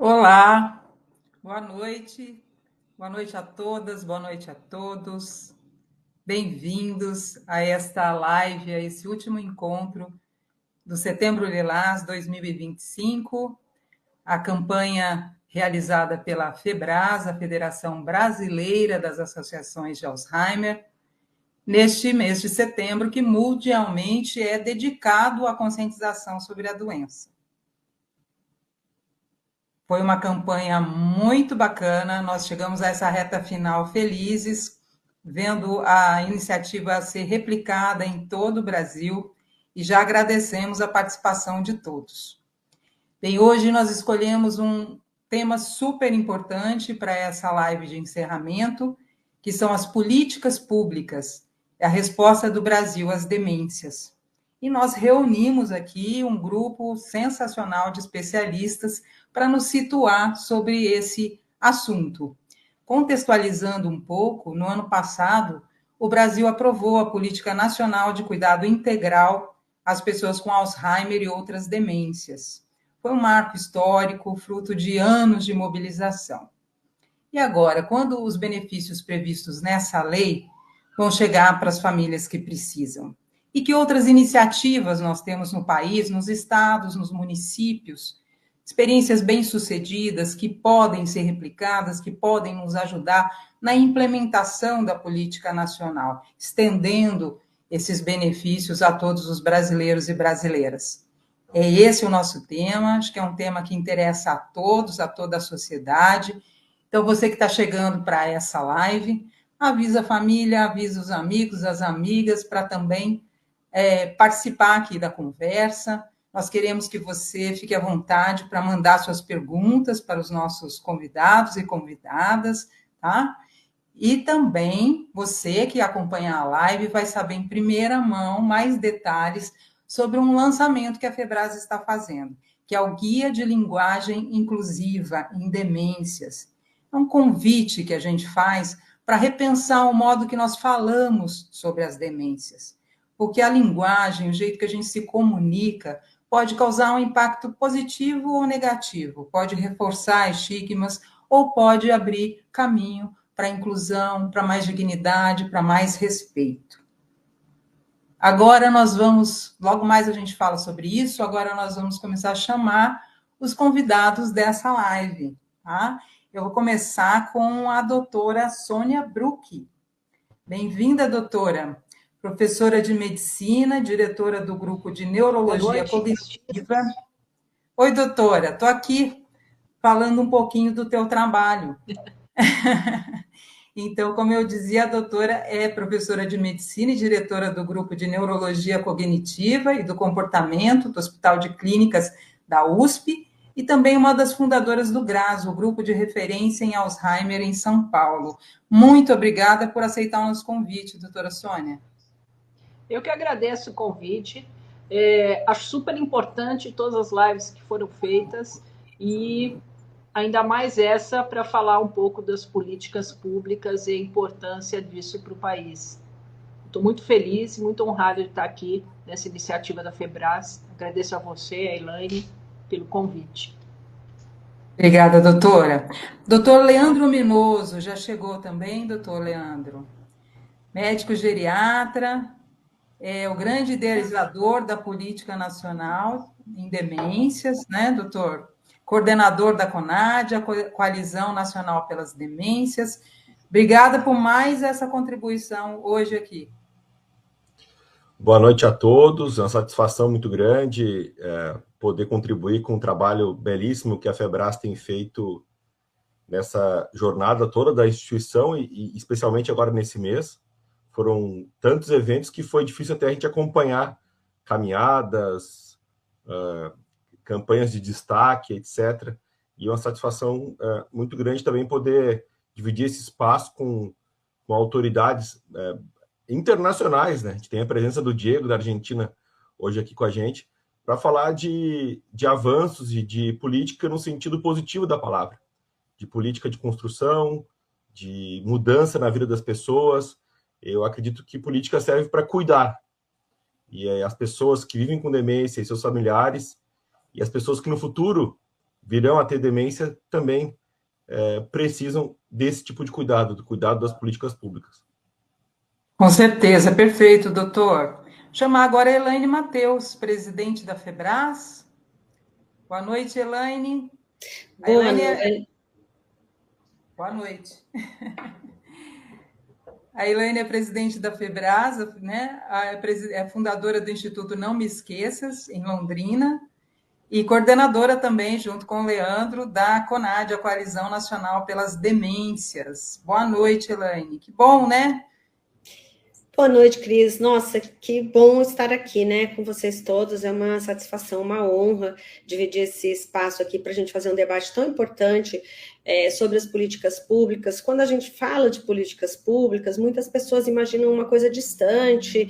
Olá, boa noite a todas, boa noite a todos. Bem-vindos a esta live, a esse último encontro do Setembro Lilás 2025, a campanha realizada pela FEBRAS, a Federação Brasileira das Associações de Alzheimer, neste mês de setembro, que mundialmente é dedicado à conscientização sobre a doença. Foi uma campanha muito bacana, nós chegamos a essa reta final felizes, vendo a iniciativa ser replicada em todo o Brasil e já agradecemos a participação de todos. Bem, hoje nós escolhemos um tema super importante para essa live de encerramento, que são as políticas públicas, a resposta do Brasil às demências. E nós reunimos aqui um grupo sensacional de especialistas para nos situar sobre esse assunto. Contextualizando um pouco, no ano passado, o Brasil aprovou a Política Nacional de Cuidado Integral às pessoas com Alzheimer e outras demências. Foi um marco histórico, fruto de anos de mobilização. E agora, quando os benefícios previstos nessa lei vão chegar para as famílias que precisam? E que outras iniciativas nós temos no país, nos estados, nos municípios, experiências bem-sucedidas que podem ser replicadas, que podem nos ajudar na implementação da política nacional, estendendo esses benefícios a todos os brasileiros e brasileiras. É esse o nosso tema, acho que é um tema que interessa a todos, a toda a sociedade. Então, você que está chegando para essa live, avisa a família, avisa os amigos, as amigas, para também participar aqui da conversa. Nós queremos que você fique à vontade para mandar suas perguntas para os nossos convidados e convidadas, tá? E também você que acompanha a live vai saber em primeira mão mais detalhes sobre um lançamento que a FEBRAS está fazendo, que é o Guia de Linguagem Inclusiva em Demências. É um convite que a gente faz para repensar o modo que nós falamos sobre as demências, porque a linguagem, o jeito que a gente se comunica, pode causar um impacto positivo ou negativo, pode reforçar estigmas ou pode abrir caminho para a inclusão, para mais dignidade, para mais respeito. Agora nós vamos, logo mais a gente fala sobre isso, agora nós vamos começar a chamar os convidados dessa live, tá? Eu vou começar com a doutora Sônia Bruck. Bem-vinda, doutora. Professora de medicina, diretora do grupo de neurologia cognitiva. Oi, doutora, estou aqui falando um pouquinho do teu trabalho. Então, como eu dizia, a doutora é professora de medicina e diretora do grupo de neurologia cognitiva e do comportamento do Hospital de Clínicas da USP e também uma das fundadoras do GRAS, o grupo de referência em Alzheimer em São Paulo. Muito obrigada por aceitar o nosso convite, doutora Sônia. Eu que agradeço o convite. Acho super importante todas as lives que foram feitas e ainda mais essa para falar um pouco das políticas públicas e a importância disso para o país. Estou muito feliz e muito honrada de estar aqui nessa iniciativa da FEBRAS. Agradeço a você, a Elaine, pelo convite. Obrigada, doutora. Doutor Leandro Minoso, já chegou também, doutor Leandro? Médico geriatra, é o grande idealizador da política nacional em demências, né, doutor? Coordenador da CONAD, a Coalizão Nacional pelas Demências. Obrigada por mais essa contribuição hoje aqui. Boa noite a todos, é uma satisfação muito grande poder contribuir com um trabalho belíssimo que a FEBRAS tem feito nessa jornada toda da instituição e especialmente agora nesse mês. Foram tantos eventos que foi difícil até a gente acompanhar caminhadas, campanhas de destaque, etc. E é uma satisfação muito grande também poder dividir esse espaço com autoridades internacionais, né? A gente tem a presença do Diego, da Argentina, hoje aqui com a gente, para falar de avanços e de política no sentido positivo da palavra, de política de construção, de mudança na vida das pessoas. Eu acredito que política serve para cuidar. E as pessoas que vivem com demência e seus familiares, e as pessoas que no futuro virão a ter demência também precisam desse tipo de cuidado, do cuidado das políticas públicas. Com certeza, perfeito, doutor. Chamar agora a Elaine Mateus, presidente da FEBRAS. Boa noite, Elaine. Boa noite. Boa noite. A Elaine é presidente da FEBRAS, né? É fundadora do Instituto Não Me Esqueças, em Londrina, e coordenadora também, junto com o Leandro, da CONAD, a Coalizão Nacional pelas Demências. Boa noite, Elaine. Que bom, né? Boa noite, Cris. Nossa, que bom estar aqui, né, com vocês todos. É uma satisfação, uma honra dividir esse espaço aqui para a gente fazer um debate tão importante sobre as políticas públicas. Quando a gente fala de políticas públicas, muitas pessoas imaginam uma coisa distante,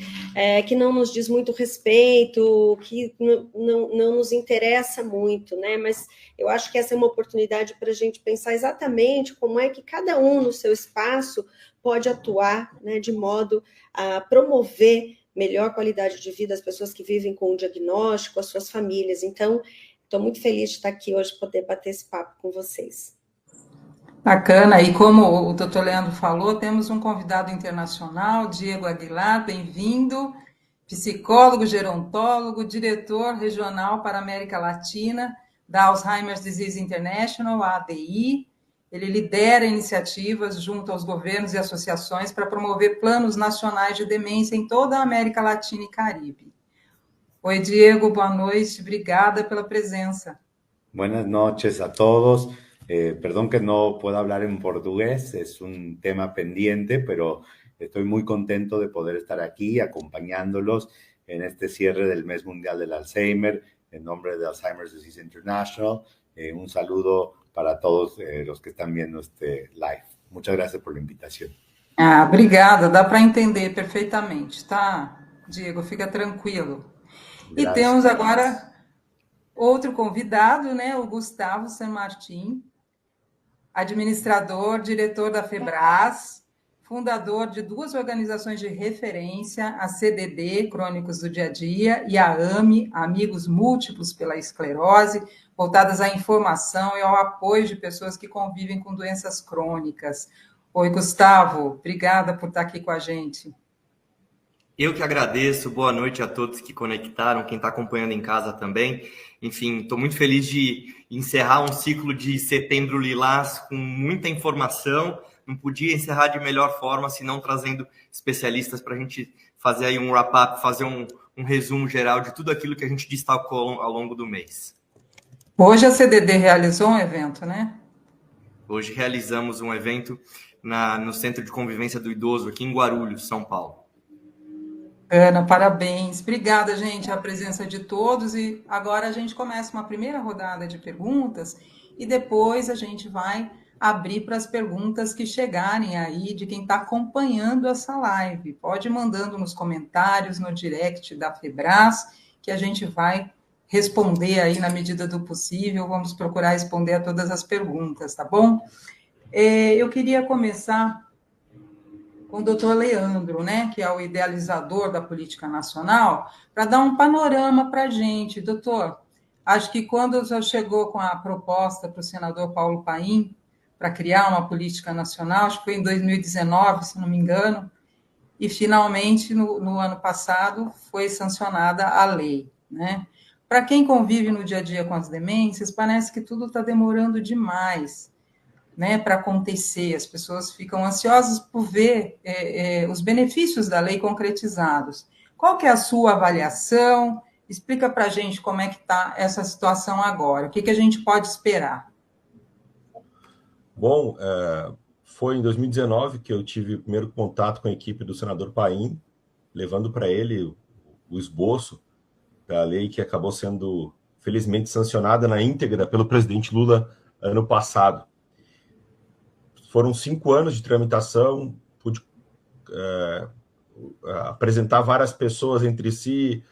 que não nos diz muito respeito, que não nos interessa muito, né? Mas eu acho que essa é uma oportunidade para a gente pensar exatamente como é que cada um no seu espaço pode atuar, né, de modo a promover melhor qualidade de vida às pessoas que vivem com o diagnóstico, às suas famílias. Então, estou muito feliz de estar aqui hoje, poder bater esse papo com vocês. Bacana, e como o doutor Leandro falou, temos um convidado internacional, Diego Aguilar, bem-vindo, psicólogo, gerontólogo, diretor regional para a América Latina da Alzheimer's Disease International, a ADI. Ele lidera iniciativas junto aos governos e associações para promover planos nacionais de demência em toda a América Latina e Caribe. Oi, Diego, boa noite, obrigada pela presença. Buenas noches a todos. Perdón que no pueda hablar en portugués, es un tema pendiente, pero estoy muy contento de poder estar aquí acompañándolos en este cierre del Mes Mundial del Alzheimer, en nombre de Alzheimer's Disease International. Un saludo para todos los que están viendo este live. Muchas gracias por la invitación. Obrigada, dá para entender perfeitamente, tá, Diego? Fica tranquilo. Graças. E temos agora outro convidado, né, o Gustavo San Martín, administrador, diretor da FEBRAS, fundador de duas organizações de referência, a CDD, Crônicos do Dia a Dia, e a AME, Amigos Múltiplos pela Esclerose, voltadas à informação e ao apoio de pessoas que convivem com doenças crônicas. Oi, Gustavo, obrigada por estar aqui com a gente. Eu que agradeço, boa noite a todos que conectaram, quem está acompanhando em casa também. Enfim, estou muito feliz de encerrar um ciclo de Setembro Lilás com muita informação. Não podia encerrar de melhor forma, senão trazendo especialistas para a gente fazer aí um wrap-up, fazer um resumo geral de tudo aquilo que a gente destacou ao longo do mês. Hoje a CDD realizou um evento, né? Hoje realizamos um evento no Centro de Convivência do Idoso, aqui em Guarulhos, São Paulo. Ana, parabéns. Obrigada, gente, a presença de todos. E agora a gente começa uma primeira rodada de perguntas e depois a gente vai abrir para as perguntas que chegarem aí de quem está acompanhando essa live. Pode ir mandando nos comentários, no direct da FEBRAS, que a gente vai responder aí na medida do possível. Vamos procurar responder a todas as perguntas, tá bom? Eu queria começar com o doutor Leandro, né, que é o idealizador da política nacional, para dar um panorama para a gente. Doutor, acho que quando o senhor chegou com a proposta para o senador Paulo Paim, para criar uma política nacional, acho que foi em 2019, se não me engano, e finalmente, no ano passado, foi sancionada a lei, né? Para quem convive no dia a dia com as demências, parece que tudo está demorando demais, né, para acontecer. As pessoas ficam ansiosas por ver os benefícios da lei concretizados. Qual que é a sua avaliação? Explica para a gente como é que está essa situação agora. O que a gente pode esperar? Bom, foi em 2019 que eu tive o primeiro contato com a equipe do senador Paim, levando para ele o esboço da lei que acabou sendo, felizmente, sancionada na íntegra pelo presidente Lula ano passado. Foram 5 anos de tramitação, pude apresentar várias pessoas entre si,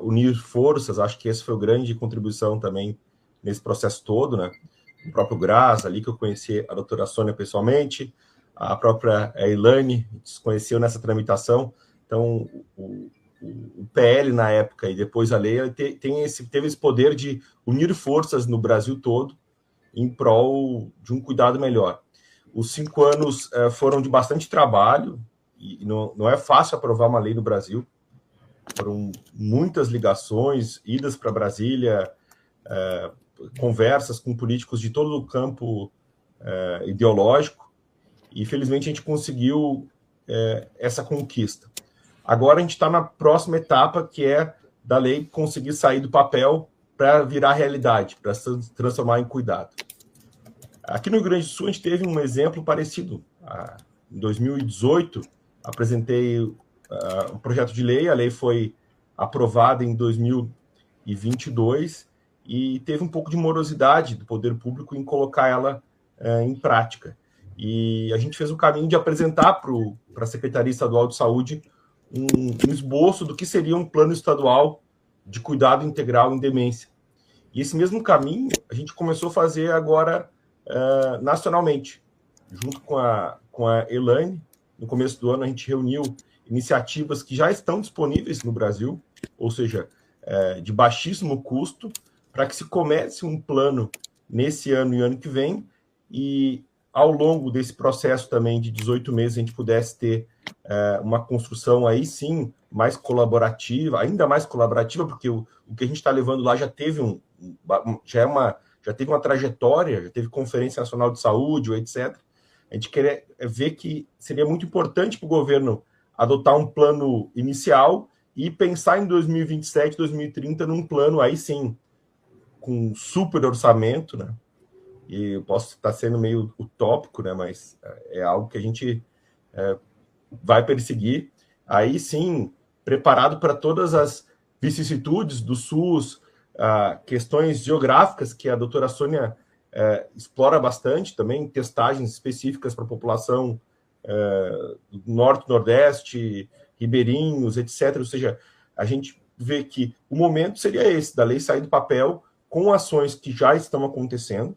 unir forças, acho que essa foi a grande contribuição também nesse processo todo, né? O próprio Graz, ali que eu conheci a doutora Sônia pessoalmente, a própria Elaine se conheceu nessa tramitação. Então, o PL na época e depois a lei teve esse poder de unir forças no Brasil todo em prol de um cuidado melhor. Os 5 anos foram de bastante trabalho, e não é fácil aprovar uma lei no Brasil. Foram muitas ligações, idas para Brasília, conversas com políticos de todo o campo ideológico, e felizmente a gente conseguiu essa conquista. Agora a gente está na próxima etapa, que é da lei conseguir sair do papel para virar realidade, para se transformar em cuidado. Aqui no Rio Grande do Sul a gente teve um exemplo parecido. Em 2018, apresentei um projeto de lei, a lei foi aprovada em 2022 e teve um pouco de morosidade do poder público em colocar ela em prática. E a gente fez o caminho de apresentar para a Secretaria Estadual de Saúde um esboço do que seria um plano estadual de cuidado integral em demência. E esse mesmo caminho a gente começou a fazer agora nacionalmente, junto com a Elaine. No começo do ano a gente reuniu iniciativas que já estão disponíveis no Brasil, ou seja, de baixíssimo custo, para que se comece um plano nesse ano e ano que vem, e ao longo desse processo também de 18 meses a gente pudesse ter uma construção aí sim mais colaborativa, ainda mais colaborativa, porque o que a gente está levando lá já teve já teve uma trajetória, já teve Conferência Nacional de Saúde, etc. A gente quer ver que seria muito importante para o governo adotar um plano inicial e pensar em 2027, 2030 num plano aí sim, com super orçamento, né? E eu posso estar sendo meio utópico, né? Mas é algo que a gente vai perseguir. Aí sim, preparado para todas as vicissitudes do SUS, questões geográficas que a doutora Sônia explora bastante também, testagens específicas para a população do Norte, Nordeste, ribeirinhos, etc. Ou seja, a gente vê que o momento seria esse, da lei sair do papel com ações que já estão acontecendo,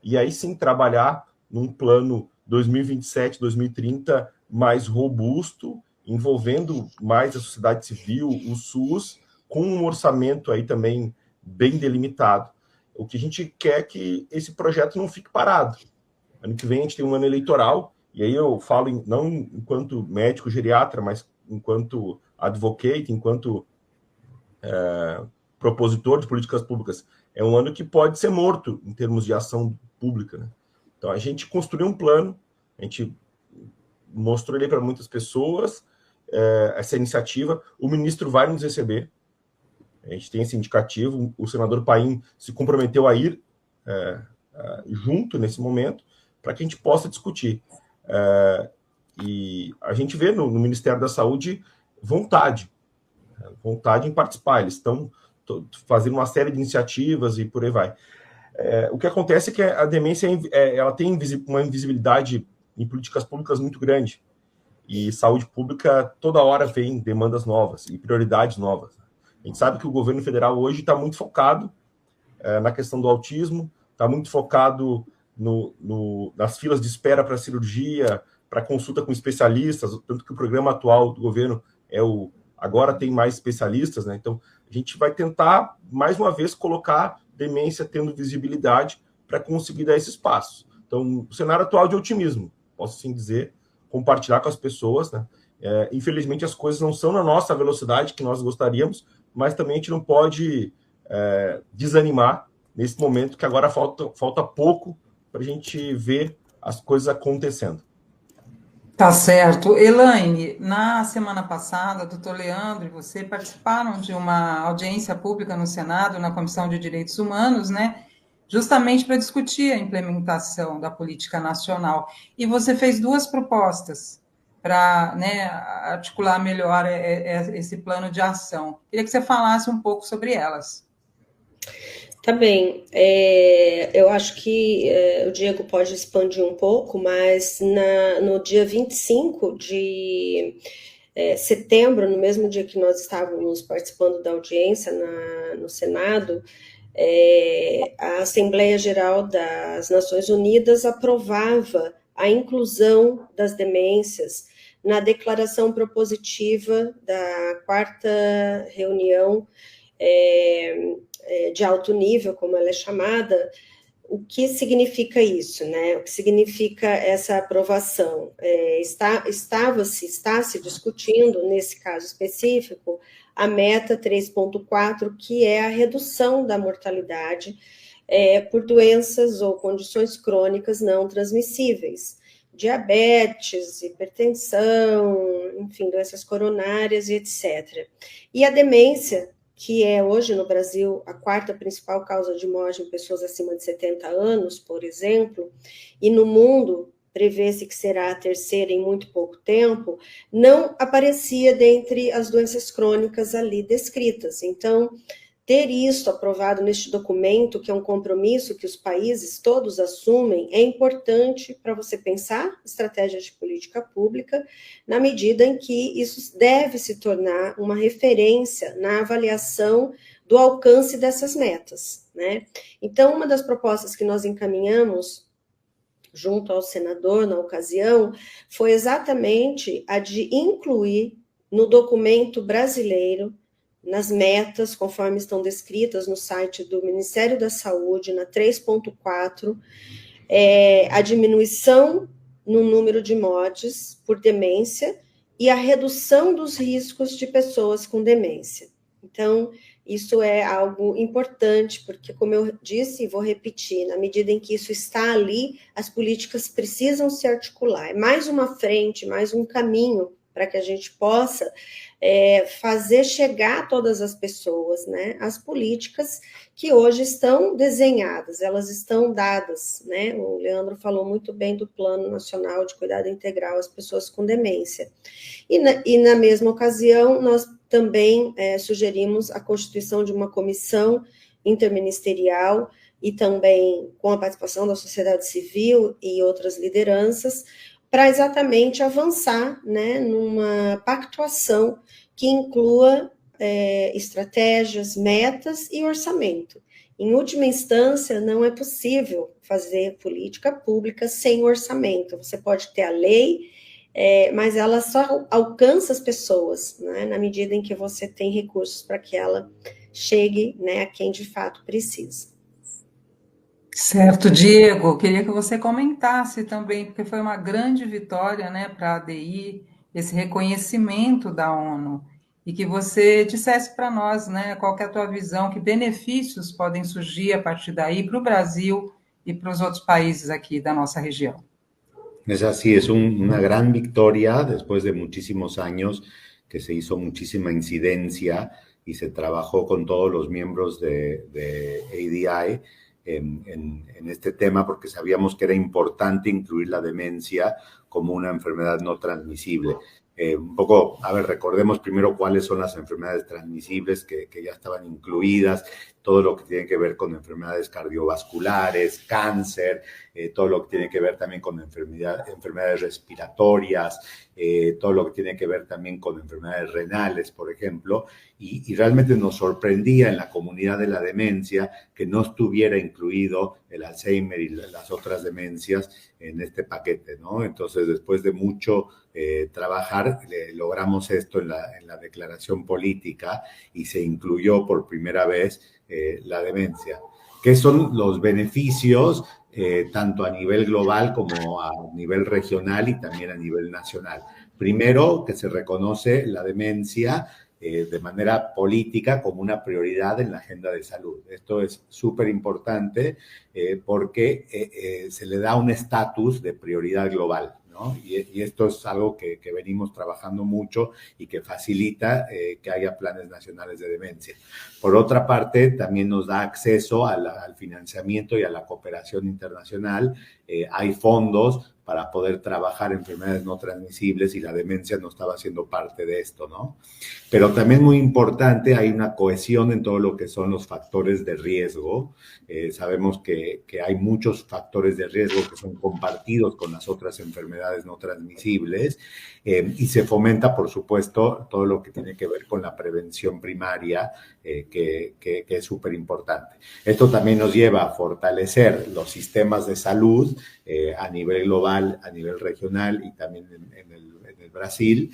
e aí sim trabalhar num plano 2027, 2030 mais robusto, envolvendo mais a sociedade civil, o SUS, com um orçamento aí também bem delimitado. O que a gente quer é que esse projeto não fique parado. Ano que vem a gente tem um ano eleitoral, e aí eu falo não enquanto médico geriatra, mas enquanto advocate, enquanto propositor de políticas públicas. É um ano que pode ser morto em termos de ação pública, né? Então a gente construiu um plano, a gente mostrou ele para muitas pessoas, essa iniciativa. O ministro vai nos receber, a gente tem esse indicativo, o senador Paim se comprometeu a ir junto nesse momento, para que a gente possa discutir. E a gente vê no Ministério da Saúde vontade em participar. Eles estão fazendo uma série de iniciativas e por aí vai. O que acontece é que a demência ela tem uma invisibilidade em políticas públicas muito grande, e saúde pública toda hora vem demandas novas e prioridades novas. A gente sabe que o governo federal hoje está muito focado na questão do autismo, está muito focado nas filas de espera para cirurgia, para consulta com especialistas, tanto que o programa atual do governo agora tem mais especialistas, né? Então, a gente vai tentar, mais uma vez, colocar demência tendo visibilidade para conseguir dar esse espaço. Então, o cenário atual de otimismo, posso assim dizer, compartilhar com as pessoas, né? Infelizmente, as coisas não são na nossa velocidade que nós gostaríamos, mas também a gente não pode desanimar nesse momento, que agora falta pouco para a gente ver as coisas acontecendo. Tá certo. Elaine, na semana passada, o doutor Leandro e você participaram de uma audiência pública no Senado, na Comissão de Direitos Humanos, né? Justamente para discutir a implementação da política nacional. E você fez 2 propostas para, né, articular melhor esse plano de ação. Queria que você falasse um pouco sobre elas. Tá bem, eu acho que o Diego pode expandir um pouco, mas no dia 25 de setembro, no mesmo dia que nós estávamos participando da audiência no Senado, a Assembleia Geral das Nações Unidas aprovava a inclusão das demências na declaração propositiva da 4ª reunião de alto nível, como ela é chamada. O que significa isso, né? O que significa essa aprovação? Está se discutindo, nesse caso específico, a meta 3.4, que é a redução da mortalidade por doenças ou condições crônicas não transmissíveis, diabetes, hipertensão, enfim, doenças coronárias e etc. E a demência, que é hoje no Brasil a 4ª principal causa de morte em pessoas acima de 70 anos, por exemplo, e no mundo prevê-se que será a 3ª em muito pouco tempo, não aparecia dentre as doenças crônicas ali descritas. Então, ter isso aprovado neste documento, que é um compromisso que os países todos assumem, é importante para você pensar estratégias de política pública, na medida em que isso deve se tornar uma referência na avaliação do alcance dessas metas, né? Então, uma das propostas que nós encaminhamos junto ao senador na ocasião foi exatamente a de incluir no documento brasileiro, nas metas, conforme estão descritas no site do Ministério da Saúde, na 3.4, a diminuição no número de mortes por demência e a redução dos riscos de pessoas com demência. Então, isso é algo importante, porque, como eu disse e vou repetir, na medida em que isso está ali, as políticas precisam se articular. É mais uma frente, mais um caminho para que a gente possa fazer chegar a todas as pessoas, né, as políticas que hoje estão desenhadas, elas estão dadas, né? O Leandro falou muito bem do Plano Nacional de Cuidado Integral às Pessoas com Demência. E na mesma ocasião, nós também sugerimos a constituição de uma comissão interministerial e também com a participação da sociedade civil e outras lideranças, para exatamente avançar, né, numa pactuação que inclua estratégias, metas e orçamento. Em última instância, não é possível fazer política pública sem orçamento. Você pode ter a lei, mas ela só alcança as pessoas, né, na medida em que você tem recursos para que ela chegue, né, a quem de fato precisa. Certo, Diego, queria que você comentasse também, porque foi uma grande vitória, né, para a ADI, esse reconhecimento da ONU, e que você dissesse para nós, né, qual que é a tua visão, que benefícios podem surgir a partir daí para o Brasil e para os outros países aqui da nossa região. Es así, es una gran victoria después de muchísimos años que se hizo muchísima incidencia y se trabajó con todos los miembros de ADI en este tema, porque sabíamos que era importante incluir la demencia como una enfermedad no transmisible. Un poco, a ver, recordemos primero cuáles son las enfermedades transmisibles que ya estaban incluidas, todo lo que tiene que ver con enfermedades cardiovasculares, cáncer, todo lo que tiene que ver también con enfermedades respiratorias, todo lo que tiene que ver también con enfermedades renales, por ejemplo, y realmente nos sorprendía en la comunidad de la demencia que no estuviera incluido el Alzheimer y las otras demencias en este paquete, ¿no? Entonces, después de mucho trabajar, logramos esto en la declaración política y se incluyó por primera vez la demencia. ¿Qué son los beneficios tanto a nivel global como a nivel regional y también a nivel nacional? Primero, que se reconoce la demencia de manera política como una prioridad en la agenda de salud. Esto es súper importante porque se le da un estatus de prioridad global, ¿no? Y esto es algo que venimos trabajando mucho y que facilita que haya planes nacionales de demencia. Por otra parte, también nos da acceso al financiamiento y a la cooperación internacional. Hay fondos para poder trabajar enfermedades no transmisibles y la demencia no estaba siendo parte de esto, ¿no? Pero también muy importante, hay una cohesión en todo lo que son los factores de riesgo. Sabemos que hay muchos factores de riesgo que son compartidos con las otras enfermedades no transmisibles y se fomenta, por supuesto, todo lo que tiene que ver con la prevención primaria que es súper importante. Esto también nos lleva a fortalecer los sistemas de salud a nivel global, a nivel regional y también en el Brasil.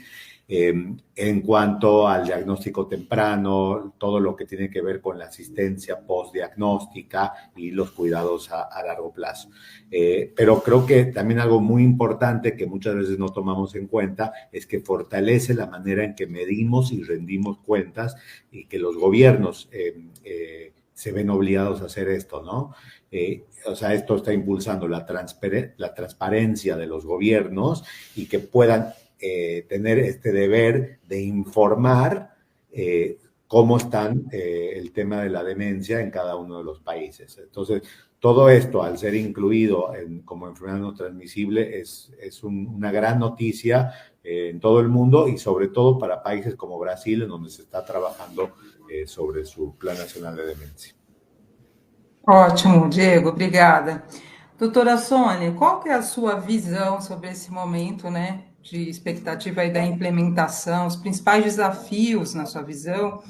En cuanto al diagnóstico temprano, todo lo que tiene que ver con la asistencia postdiagnóstica y los cuidados a largo plazo. Pero creo que también algo muy importante que muchas veces no tomamos en cuenta es que fortalece la manera en que medimos y rendimos cuentas y que los gobiernos se ven obligados a hacer esto, ¿no? O sea, esto está impulsando la transparencia de los gobiernos y que puedan tener este deber de informar cómo están el tema de la demencia en cada uno de los países. Entonces, todo esto, al ser incluido como enfermedad no transmisible, es una gran noticia en todo el mundo y sobre todo para países como Brasil, en donde se está trabajando sobre su Plan Nacional de Demencia. Ótimo, Diego, obrigada. Doutora Sônia, qual que é a sua visão sobre esse momento, né, de expectativa aí da implementação, os principais desafios na sua visão?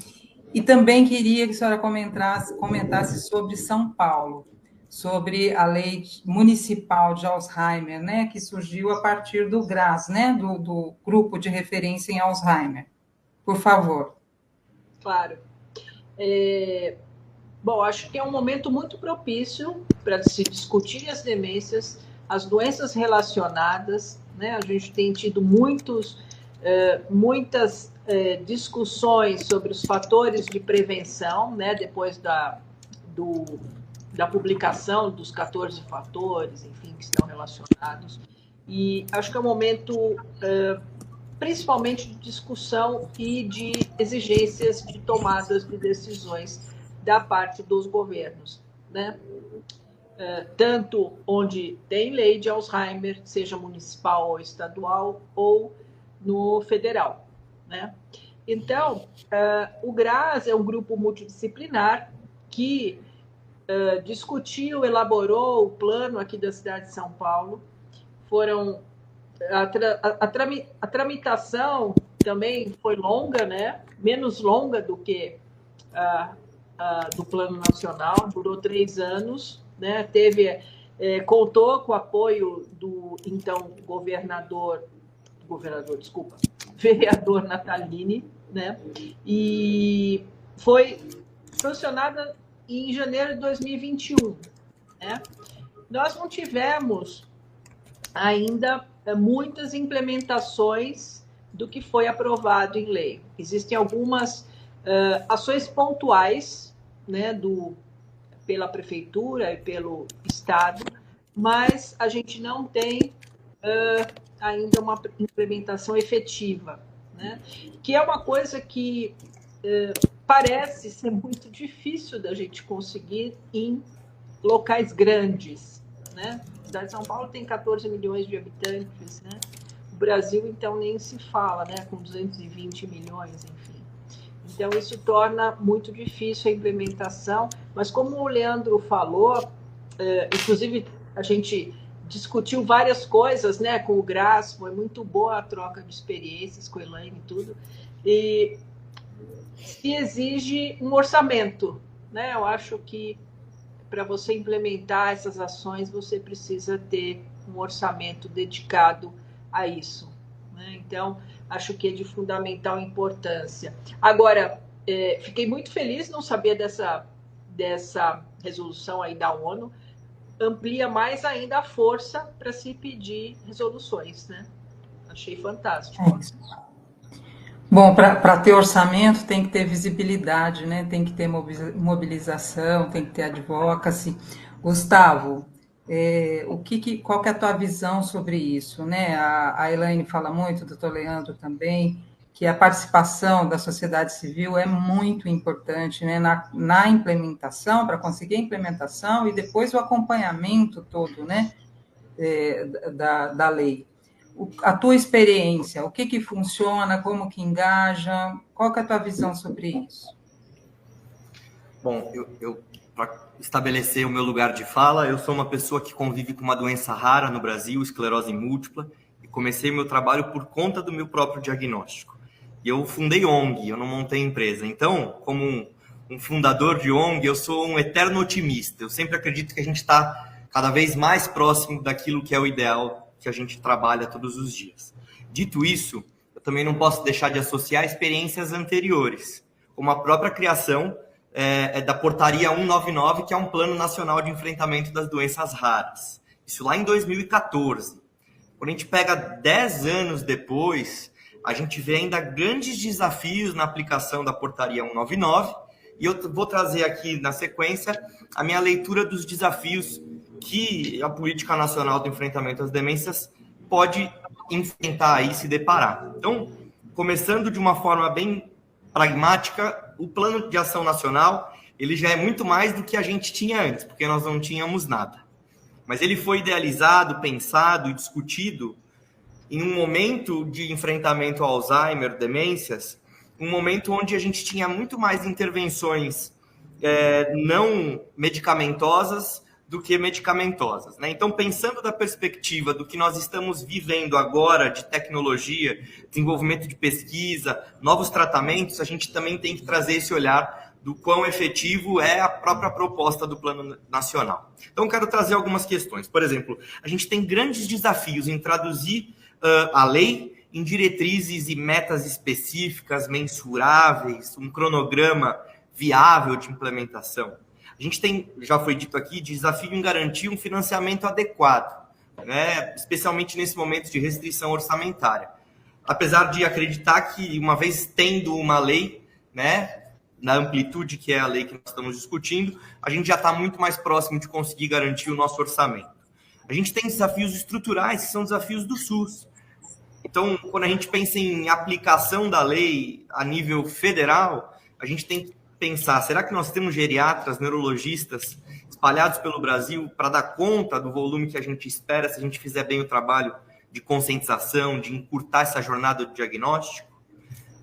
E também queria que a senhora comentasse sobre São Paulo, sobre a lei municipal de Alzheimer, né, que surgiu a partir do GRAS, né, do Grupo de Referência em Alzheimer. Por favor. Claro. Bom, acho que é um momento muito propício para se discutir as demências, as doenças relacionadas, né? A gente tem tido muitas discussões sobre os fatores de prevenção, né? Depois da publicação dos 14 fatores, enfim, que estão relacionados. E acho que é um momento principalmente de discussão e de exigências de tomadas de decisões da parte dos governos, né? Tanto onde tem lei de Alzheimer, seja municipal ou estadual, ou no federal, né? Então, o GRAS é um grupo multidisciplinar que discutiu, elaborou o plano aqui da cidade de São Paulo. A tramitação também foi longa, né? Menos longa do que do Plano Nacional, durou 3 anos, né? Contou com o apoio do então vereador Natalini, né? E foi sancionada em janeiro de 2021, né? Nós não tivemos ainda muitas implementações do que foi aprovado em lei. Existem algumas ações pontuais, né, pela prefeitura e pelo estado, mas a gente não tem ainda uma implementação efetiva, né, que é uma coisa que parece ser muito difícil da gente conseguir em locais grandes, né? A cidade de São Paulo tem 14 milhões de habitantes, né? O Brasil, então, nem se fala, né? Com 220 milhões, enfim. Então, isso torna muito difícil a implementação, mas como o Leandro falou, inclusive a gente discutiu várias coisas, né, com o GRAS, foi muito boa a troca de experiências com a Elaine e tudo, e se exige um orçamento, né? Eu acho que para você implementar essas ações, você precisa ter um orçamento dedicado a isso, né? Então, acho que é de fundamental importância. Agora, fiquei muito feliz, não sabia dessa resolução aí da ONU, amplia mais ainda a força para se pedir resoluções, né? Achei fantástico. Bom, para ter orçamento tem que ter visibilidade, né? Tem que ter mobilização, tem que ter advocacy. Gustavo, qual que é a tua visão sobre isso, né? A Elaine fala muito, o doutor Leandro também, que a participação da sociedade civil é muito importante, né? Na implementação, para conseguir a implementação e depois o acompanhamento todo, né? Da lei. A tua experiência, o que funciona, como que engaja, qual que é a tua visão sobre isso? Bom, eu para estabelecer o meu lugar de fala, eu sou uma pessoa que convive com uma doença rara no Brasil, esclerose múltipla, e comecei meu trabalho por conta do meu próprio diagnóstico. E eu fundei ONG, eu não montei empresa. Então, como um fundador de ONG, eu sou um eterno otimista. Eu sempre acredito que a gente está cada vez mais próximo daquilo que é o ideal que a gente trabalha todos os dias. Dito isso, eu também não posso deixar de associar experiências anteriores, como a própria criação da Portaria 199, que é um Plano Nacional de Enfrentamento das Doenças Raras. Isso lá em 2014. Quando a gente pega 10 anos depois, a gente vê ainda grandes desafios na aplicação da Portaria 199, e eu vou trazer aqui, na sequência, a minha leitura dos desafios que a Política Nacional do Enfrentamento às Demências pode enfrentar e se deparar. Então, começando de uma forma bem pragmática, o Plano de Ação Nacional, ele já é muito mais do que a gente tinha antes, porque nós não tínhamos nada. Mas ele foi idealizado, pensado e discutido em um momento de enfrentamento ao Alzheimer, demências, um momento onde a gente tinha muito mais intervenções não medicamentosas do que medicamentosas, né? Então, pensando da perspectiva do que nós estamos vivendo agora de tecnologia, desenvolvimento de pesquisa, novos tratamentos, a gente também tem que trazer esse olhar do quão efetivo é a própria proposta do Plano Nacional. Então, quero trazer algumas questões. Por exemplo, a gente tem grandes desafios em traduzir a lei em diretrizes e metas específicas, mensuráveis, um cronograma viável de implementação. A gente tem, já foi dito aqui, desafio em garantir um financiamento adequado, né, especialmente nesse momento de restrição orçamentária. Apesar de acreditar que, uma vez tendo uma lei, né, na amplitude que é a lei que nós estamos discutindo, a gente já está muito mais próximo de conseguir garantir o nosso orçamento. A gente tem desafios estruturais, que são desafios do SUS. Então, quando a gente pensa em aplicação da lei a nível federal, a gente tem que pensar, será que nós temos geriatras, neurologistas espalhados pelo Brasil para dar conta do volume que a gente espera se a gente fizer bem o trabalho de conscientização, de encurtar essa jornada de diagnóstico?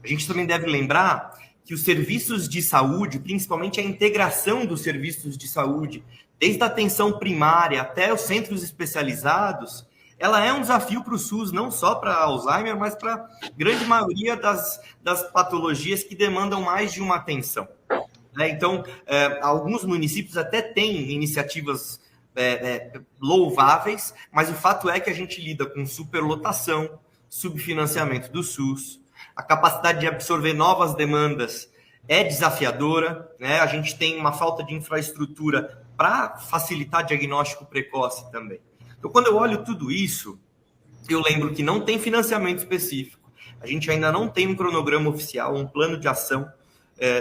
A gente também deve lembrar que os serviços de saúde, principalmente a integração dos serviços de saúde, desde a atenção primária até os centros especializados, ela é um desafio para o SUS, não só para Alzheimer, mas para a grande maioria das patologias que demandam mais de uma atenção. Então, alguns municípios até têm iniciativas louváveis, mas o fato é que a gente lida com superlotação, subfinanciamento do SUS, a capacidade de absorver novas demandas é desafiadora, né? A gente tem uma falta de infraestrutura para facilitar diagnóstico precoce também. Então, quando eu olho tudo isso, eu lembro que não tem financiamento específico, a gente ainda não tem um cronograma oficial, um plano de ação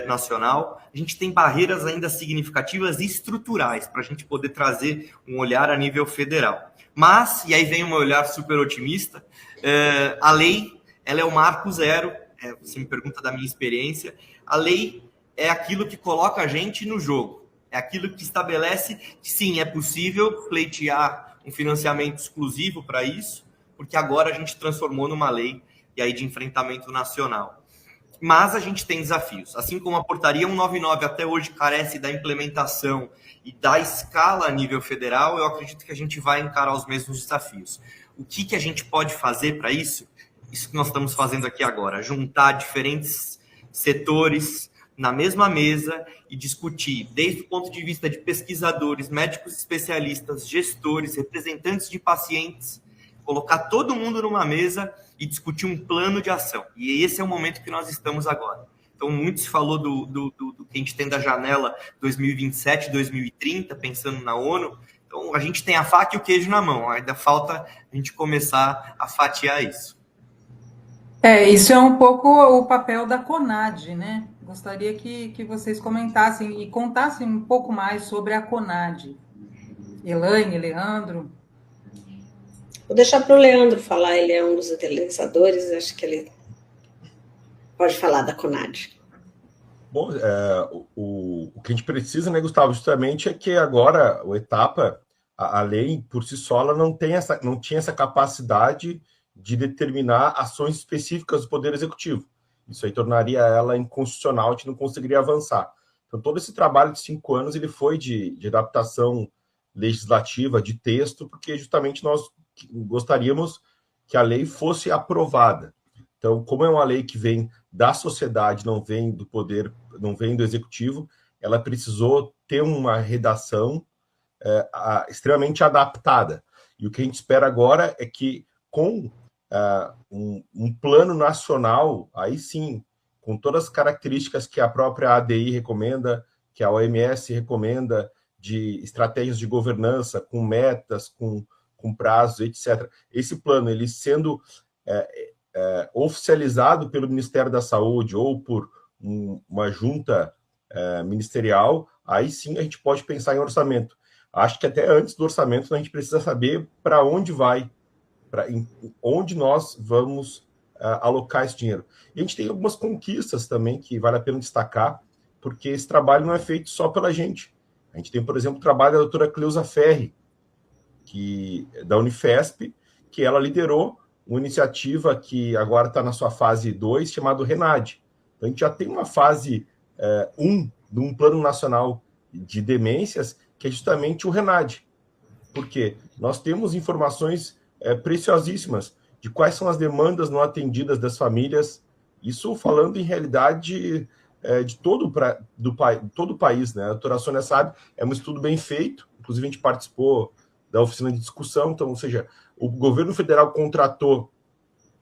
nacional, a gente tem barreiras ainda significativas e estruturais para a gente poder trazer um olhar a nível federal. Mas, e aí vem um olhar super otimista, a lei, ela é o marco zero, você me pergunta da minha experiência, a lei é aquilo que coloca a gente no jogo, é aquilo que estabelece que sim, é possível pleitear um financiamento exclusivo para isso, porque agora a gente transformou numa lei e aí de enfrentamento nacional. Mas a gente tem desafios. Assim como a Portaria 199 até hoje carece da implementação e da escala a nível federal, eu acredito que a gente vai encarar os mesmos desafios. O que a gente pode fazer para isso? Isso que nós estamos fazendo aqui agora, juntar diferentes setores na mesma mesa e discutir, desde o ponto de vista de pesquisadores, médicos especialistas, gestores, representantes de pacientes, colocar todo mundo numa mesa e discutir um plano de ação. E esse é o momento que nós estamos agora. Então, muito se falou do que a gente tem da janela 2027, 2030, pensando na ONU. Então, a gente tem a faca e o queijo na mão. Ainda falta a gente começar a fatiar isso. Isso é um pouco o papel da CONAD, né? Gostaria que vocês comentassem e contassem um pouco mais sobre a CONAD. Elaine, Leandro? Vou deixar para o Leandro falar, ele é um dos idealizadores, acho que ele pode falar da CONAD. Bom, o que a gente precisa, né, Gustavo, justamente é que agora o etapa, a lei por si só, ela não tinha essa capacidade de determinar ações específicas do Poder Executivo. Isso aí tornaria ela inconstitucional, a gente não conseguiria avançar. Então, todo esse trabalho de 5 anos, ele foi de adaptação legislativa, de texto, porque justamente nós gostaríamos que a lei fosse aprovada. Então, como é uma lei que vem da sociedade, não vem do poder, não vem do executivo, ela precisou ter uma redação extremamente adaptada. E o que a gente espera agora é que, com um plano nacional, aí sim, com todas as características que a própria ADI recomenda, que a OMS recomenda, de estratégias de governança, com metas, com prazos, etc. Esse plano, ele sendo oficializado pelo Ministério da Saúde ou por uma junta ministerial, aí sim a gente pode pensar em orçamento. Acho que até antes do orçamento a gente precisa saber para onde vai, onde nós vamos alocar esse dinheiro. E a gente tem algumas conquistas também que vale a pena destacar, porque esse trabalho não é feito só pela gente. A gente tem, por exemplo, o trabalho da doutora Cleusa Ferri, da Unifesp, que ela liderou uma iniciativa que agora está na sua fase 2, chamada RENADE. Então, a gente já tem uma fase 1 de um plano nacional de demências, que é justamente o RENADE. Porque nós temos informações preciosíssimas de quais são as demandas não atendidas das famílias, isso falando em realidade de todo o país, né? A doutora Sônia sabe, é um estudo bem feito, inclusive a gente participou da oficina de discussão, então, ou seja, o governo federal contratou,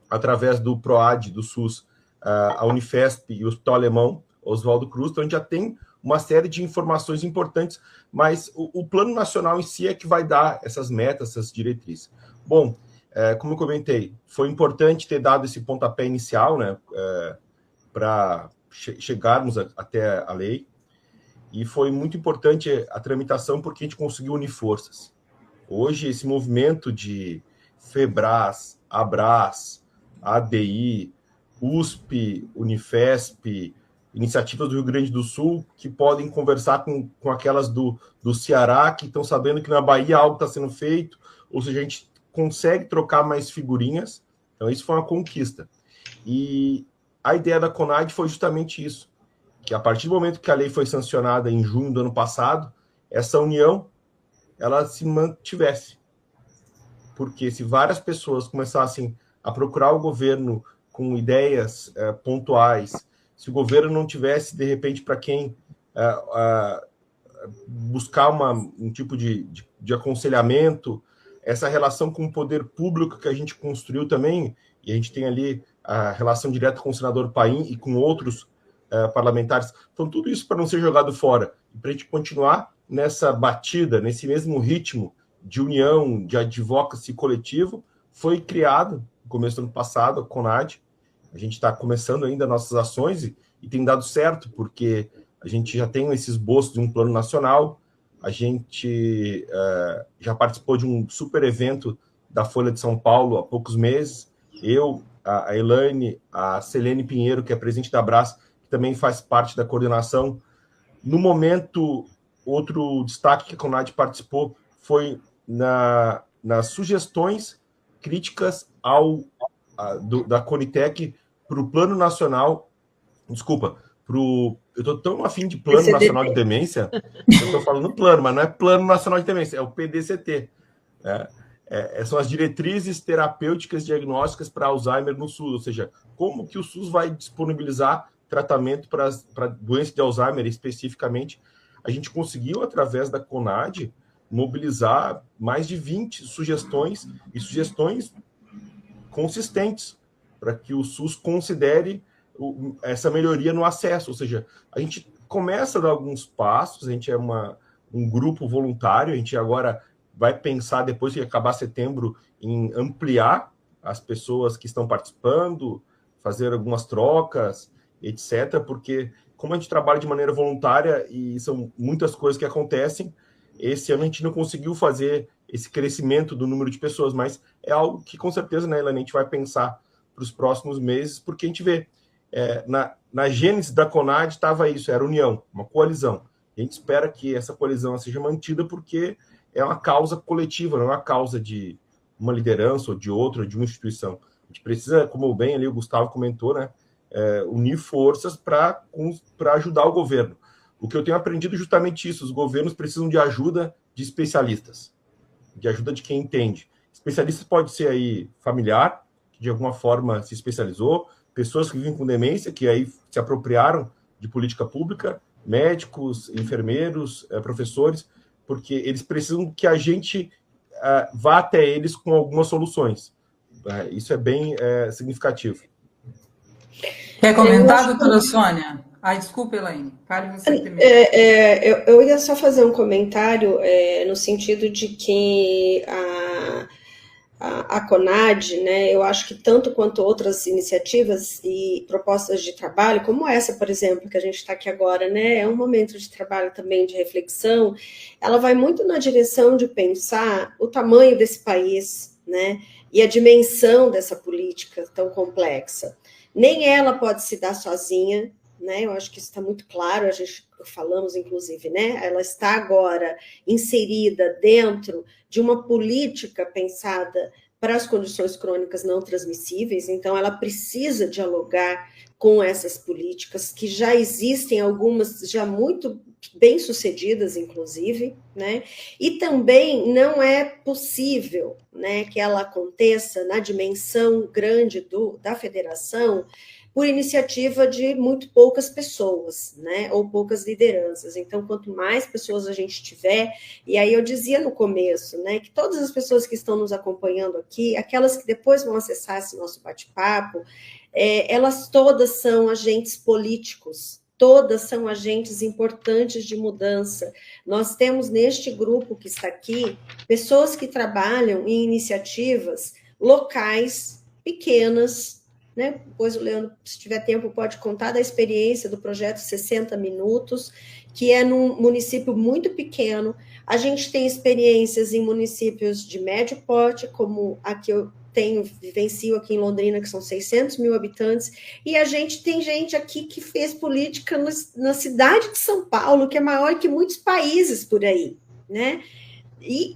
através do PROAD, do SUS, a Unifesp e o Hospital Alemão, Oswaldo Cruz, então a gente já tem uma série de informações importantes, mas o plano nacional em si é que vai dar essas metas, essas diretrizes. Bom, como eu comentei, foi importante ter dado esse pontapé inicial, né, para chegarmos até a lei, e foi muito importante a tramitação porque a gente conseguiu unir forças. Hoje, esse movimento de FEBRAS, ABRAS, ADI, USP, Unifesp, iniciativas do Rio Grande do Sul, que podem conversar com aquelas do Ceará, que estão sabendo que na Bahia algo está sendo feito, ou seja, a gente consegue trocar mais figurinhas, então isso foi uma conquista. E a ideia da CONAD foi justamente isso, que a partir do momento que a lei foi sancionada em junho do ano passado, essa união, ela se mantivesse. Porque se várias pessoas começassem a procurar o governo com ideias pontuais, se o governo não tivesse, de repente, para quem buscar um tipo de aconselhamento, essa relação com o poder público que a gente construiu também, e a gente tem ali a relação direta com o senador Paim e com outros parlamentares, então tudo isso para não ser jogado fora, e para a gente continuar nessa batida, nesse mesmo ritmo de união, de advocacy coletivo, foi criado, no começo do ano passado, a CONAD. A gente está começando ainda nossas ações e tem dado certo, porque a gente já tem esse esboço de um plano nacional, a gente já participou de um super evento da Folha de São Paulo há poucos meses, eu, a Elaine, a Selene Pinheiro, que é presidente da ABRAS, que também faz parte da coordenação. No momento, outro destaque que a CONAD participou foi nas sugestões críticas da Conitec para o Plano Nacional, eu estou tão afim de Plano Nacional de Demência, eu estou falando plano, mas não é Plano Nacional de Demência, é o PDCT. Né? São as diretrizes terapêuticas diagnósticas para Alzheimer no SUS, ou seja, como que o SUS vai disponibilizar tratamento para doença de Alzheimer especificamente. A gente conseguiu, através da CONAD, mobilizar mais de 20 sugestões, e sugestões consistentes, para que o SUS considere essa melhoria no acesso. Ou seja, a gente começa a dar alguns passos, a gente é um grupo voluntário, a gente agora vai pensar, depois que acabar setembro, em ampliar as pessoas que estão participando, fazer algumas trocas, etc., porque como a gente trabalha de maneira voluntária e são muitas coisas que acontecem, esse ano a gente não conseguiu fazer esse crescimento do número de pessoas, mas é algo que com certeza, né, Elaine, a gente vai pensar para os próximos meses, porque a gente vê, na gênese da CONAD estava isso, era união, uma coalizão. A gente espera que essa coalizão seja mantida porque é uma causa coletiva, não é uma causa de uma liderança ou de outra, ou de uma instituição. A gente precisa, como bem ali o Gustavo comentou, né, unir forças para ajudar o governo. O que eu tenho aprendido é justamente isso, os governos precisam de ajuda de especialistas, de ajuda de quem entende. Especialista pode ser aí familiar, que de alguma forma se especializou, pessoas que vivem com demência, que aí se apropriaram de política pública, médicos, enfermeiros, professores, porque eles precisam que a gente vá até eles com algumas soluções. Isso é bem significativo. Quer comentar, doutora Sônia? Desculpa, Elaine. Fale você primeiro. Eu ia só fazer um comentário no sentido de que a CONAD, né, eu acho que tanto quanto outras iniciativas e propostas de trabalho, como essa, por exemplo, que a gente está aqui agora, né, é um momento de trabalho também, de reflexão, ela vai muito na direção de pensar o tamanho desse país, né, e a dimensão dessa política tão complexa. Nem ela pode se dar sozinha, né, eu acho que isso está muito claro, a gente falamos, inclusive, né, ela está agora inserida dentro de uma política pensada para as condições crônicas não transmissíveis, então ela precisa dialogar com essas políticas, que já existem, algumas já muito bem-sucedidas, inclusive, né, e também não é possível, né, que ela aconteça na dimensão grande da federação, por iniciativa de muito poucas pessoas, né, ou poucas lideranças. Então, quanto mais pessoas a gente tiver, e aí eu dizia no começo, né, que todas as pessoas que estão nos acompanhando aqui, aquelas que depois vão acessar esse nosso bate-papo, elas todas são agentes políticos, todas são agentes importantes de mudança. Nós temos neste grupo que está aqui, pessoas que trabalham em iniciativas locais, pequenas, né? Depois o Leandro, se tiver tempo, pode contar da experiência do projeto 60 Minutos, que é num município muito pequeno. A gente tem experiências em municípios de médio porte, como a que eu vivencio aqui em Londrina, que são 600 mil habitantes, e a gente tem gente aqui que fez política na cidade de São Paulo, que é maior que muitos países por aí, né? E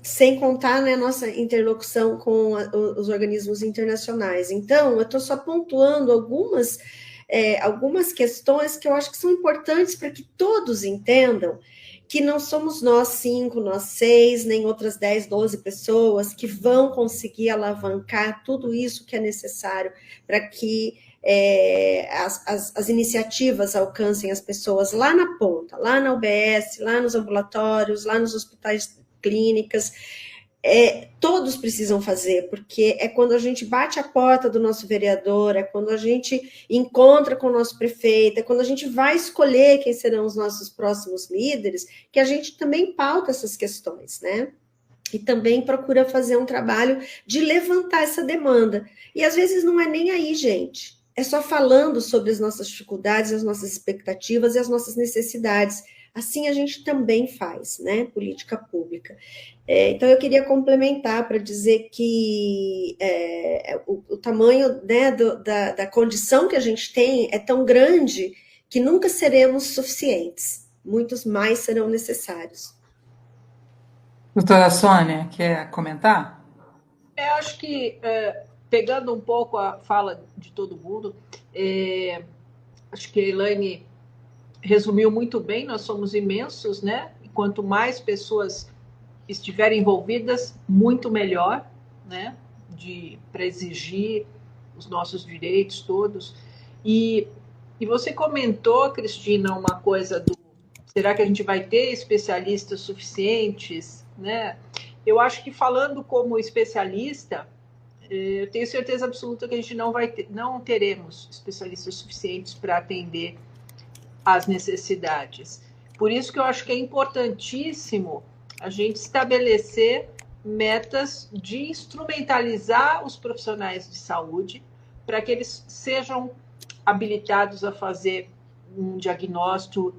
sem contar, né, nossa interlocução com os organismos internacionais. Então, eu estou só pontuando algumas questões que eu acho que são importantes para que todos entendam que não somos nós 5, nós 6, nem outras 10, 12 pessoas que vão conseguir alavancar tudo isso que é necessário para que as iniciativas alcancem as pessoas lá na ponta, lá na UBS, lá nos ambulatórios, lá nos hospitais clínicas, todos precisam fazer, porque é quando a gente bate a porta do nosso vereador, é quando a gente encontra com o nosso prefeito, é quando a gente vai escolher quem serão os nossos próximos líderes, que a gente também pauta essas questões, né? E também procura fazer um trabalho de levantar essa demanda. E às vezes não é nem aí, gente. É só falando sobre as nossas dificuldades, as nossas expectativas e as nossas necessidades. Assim a gente também faz, né, política pública. Então eu queria complementar para dizer que o tamanho, né, da condição que a gente tem é tão grande que nunca seremos suficientes. Muitos mais serão necessários. Doutora Sônia, quer comentar? Eu acho que, pegando um pouco a fala de todo mundo, acho que a Elaine resumiu muito bem, nós somos imensos, né? E quanto mais pessoas estiverem envolvidas, muito melhor, né? Para exigir os nossos direitos todos. E você comentou, Cristina, uma coisa será que a gente vai ter especialistas suficientes, né? Eu acho que falando como especialista, eu tenho certeza absoluta que a gente não teremos especialistas suficientes para atender as necessidades. Por isso que eu acho que é importantíssimo a gente estabelecer metas de instrumentalizar os profissionais de saúde para que eles sejam habilitados a fazer um diagnóstico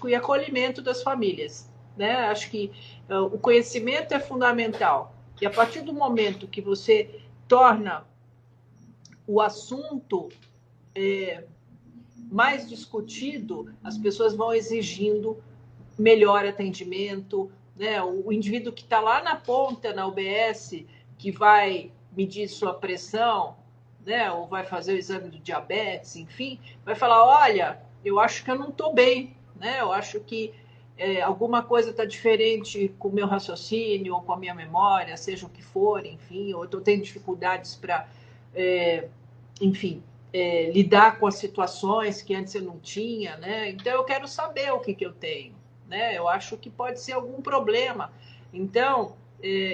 e acolhimento das famílias, né? Acho que o conhecimento é fundamental. E a partir do momento que você torna o assunto mais discutido, as pessoas vão exigindo melhor atendimento, né? O indivíduo que está lá na ponta, na UBS, que vai medir sua pressão, né? Ou vai fazer o exame do diabetes, enfim, vai falar, olha, eu acho que eu não estou bem, né? Eu acho que alguma coisa está diferente com o meu raciocínio ou com a minha memória, seja o que for, enfim, ou eu estou tendo dificuldades para, enfim, lidar com as situações que antes eu não tinha, né? Então eu quero saber o que eu tenho, né? Eu acho que pode ser algum problema. Então,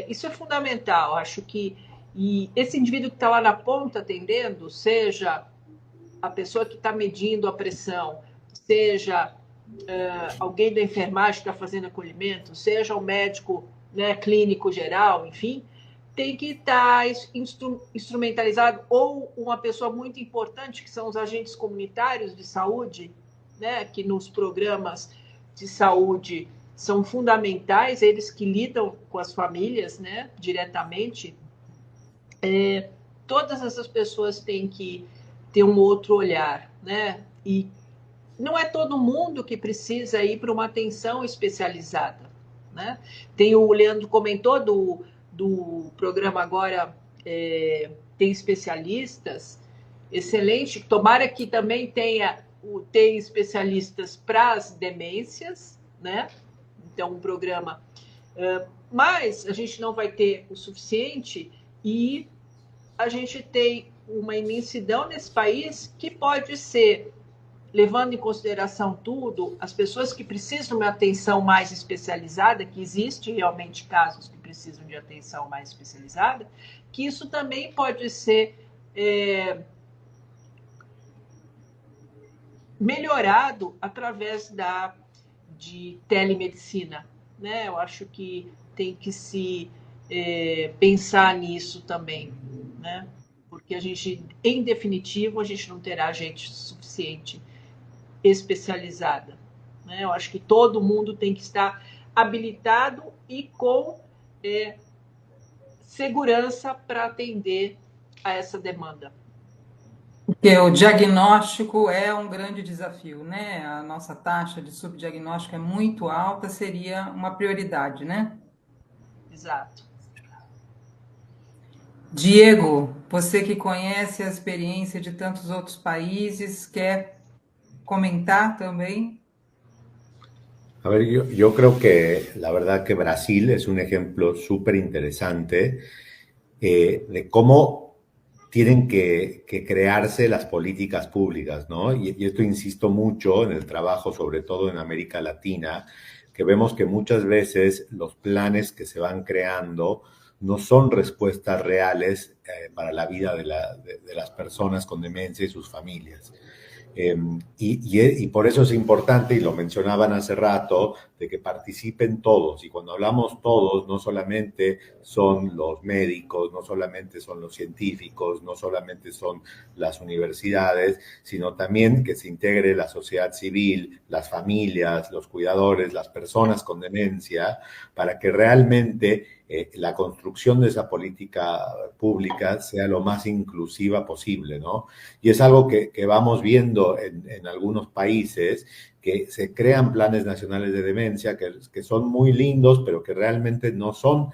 isso é fundamental. Acho que esse indivíduo que está lá na ponta atendendo, seja a pessoa que está medindo a pressão, seja alguém da enfermagem que está fazendo acolhimento, seja um médico, né, clínico geral, enfim, tem que estar instrumentalizado, ou uma pessoa muito importante, que são os agentes comunitários de saúde, né, que nos programas de saúde são fundamentais, eles que lidam com as famílias, né, diretamente. Todas essas pessoas têm que ter um outro olhar, né? E não é todo mundo que precisa ir para uma atenção especializada, né? O Leandro comentou do programa agora, tem especialistas, excelente, tomara que também tenha especialistas para as demências, né? Então, um programa, mas a gente não vai ter o suficiente e a gente tem uma imensidão nesse país que pode ser, levando em consideração tudo, as pessoas que precisam de uma atenção mais especializada, que existe realmente casos que precisam de atenção mais especializada, que isso também pode ser melhorado através de telemedicina, né? Eu acho que tem que se pensar nisso também, né? Porque a gente, em definitivo, a gente não terá gente suficiente especializada, né? Eu acho que todo mundo tem que estar habilitado e com segurança para atender a essa demanda. Porque o diagnóstico é um grande desafio, né? A nossa taxa de subdiagnóstico é muito alta, seria uma prioridade, né? Exato. Diego, você que conhece a experiência de tantos outros países, quer comentar también? A ver, yo creo que la verdad que Brasil es un ejemplo súper interesante de cómo tienen que crearse las políticas públicas, ¿no? Y esto insisto mucho en el trabajo, sobre todo en América Latina, que vemos que muchas veces los planes que se van creando no son respuestas reales para la vida de las personas con demencia y sus familias. Y por eso es importante, y lo mencionaban hace rato, de que participen todos. Y cuando hablamos todos, no solamente son los médicos, no solamente son los científicos, no solamente son las universidades, sino también que se integre la sociedad civil, las familias, los cuidadores, las personas con demencia, para que realmente la construcción de esa política pública sea lo más inclusiva posible, ¿no? Y es algo que vamos viendo en algunos países, que se crean planes nacionales de demencia que son muy lindos, pero que realmente no son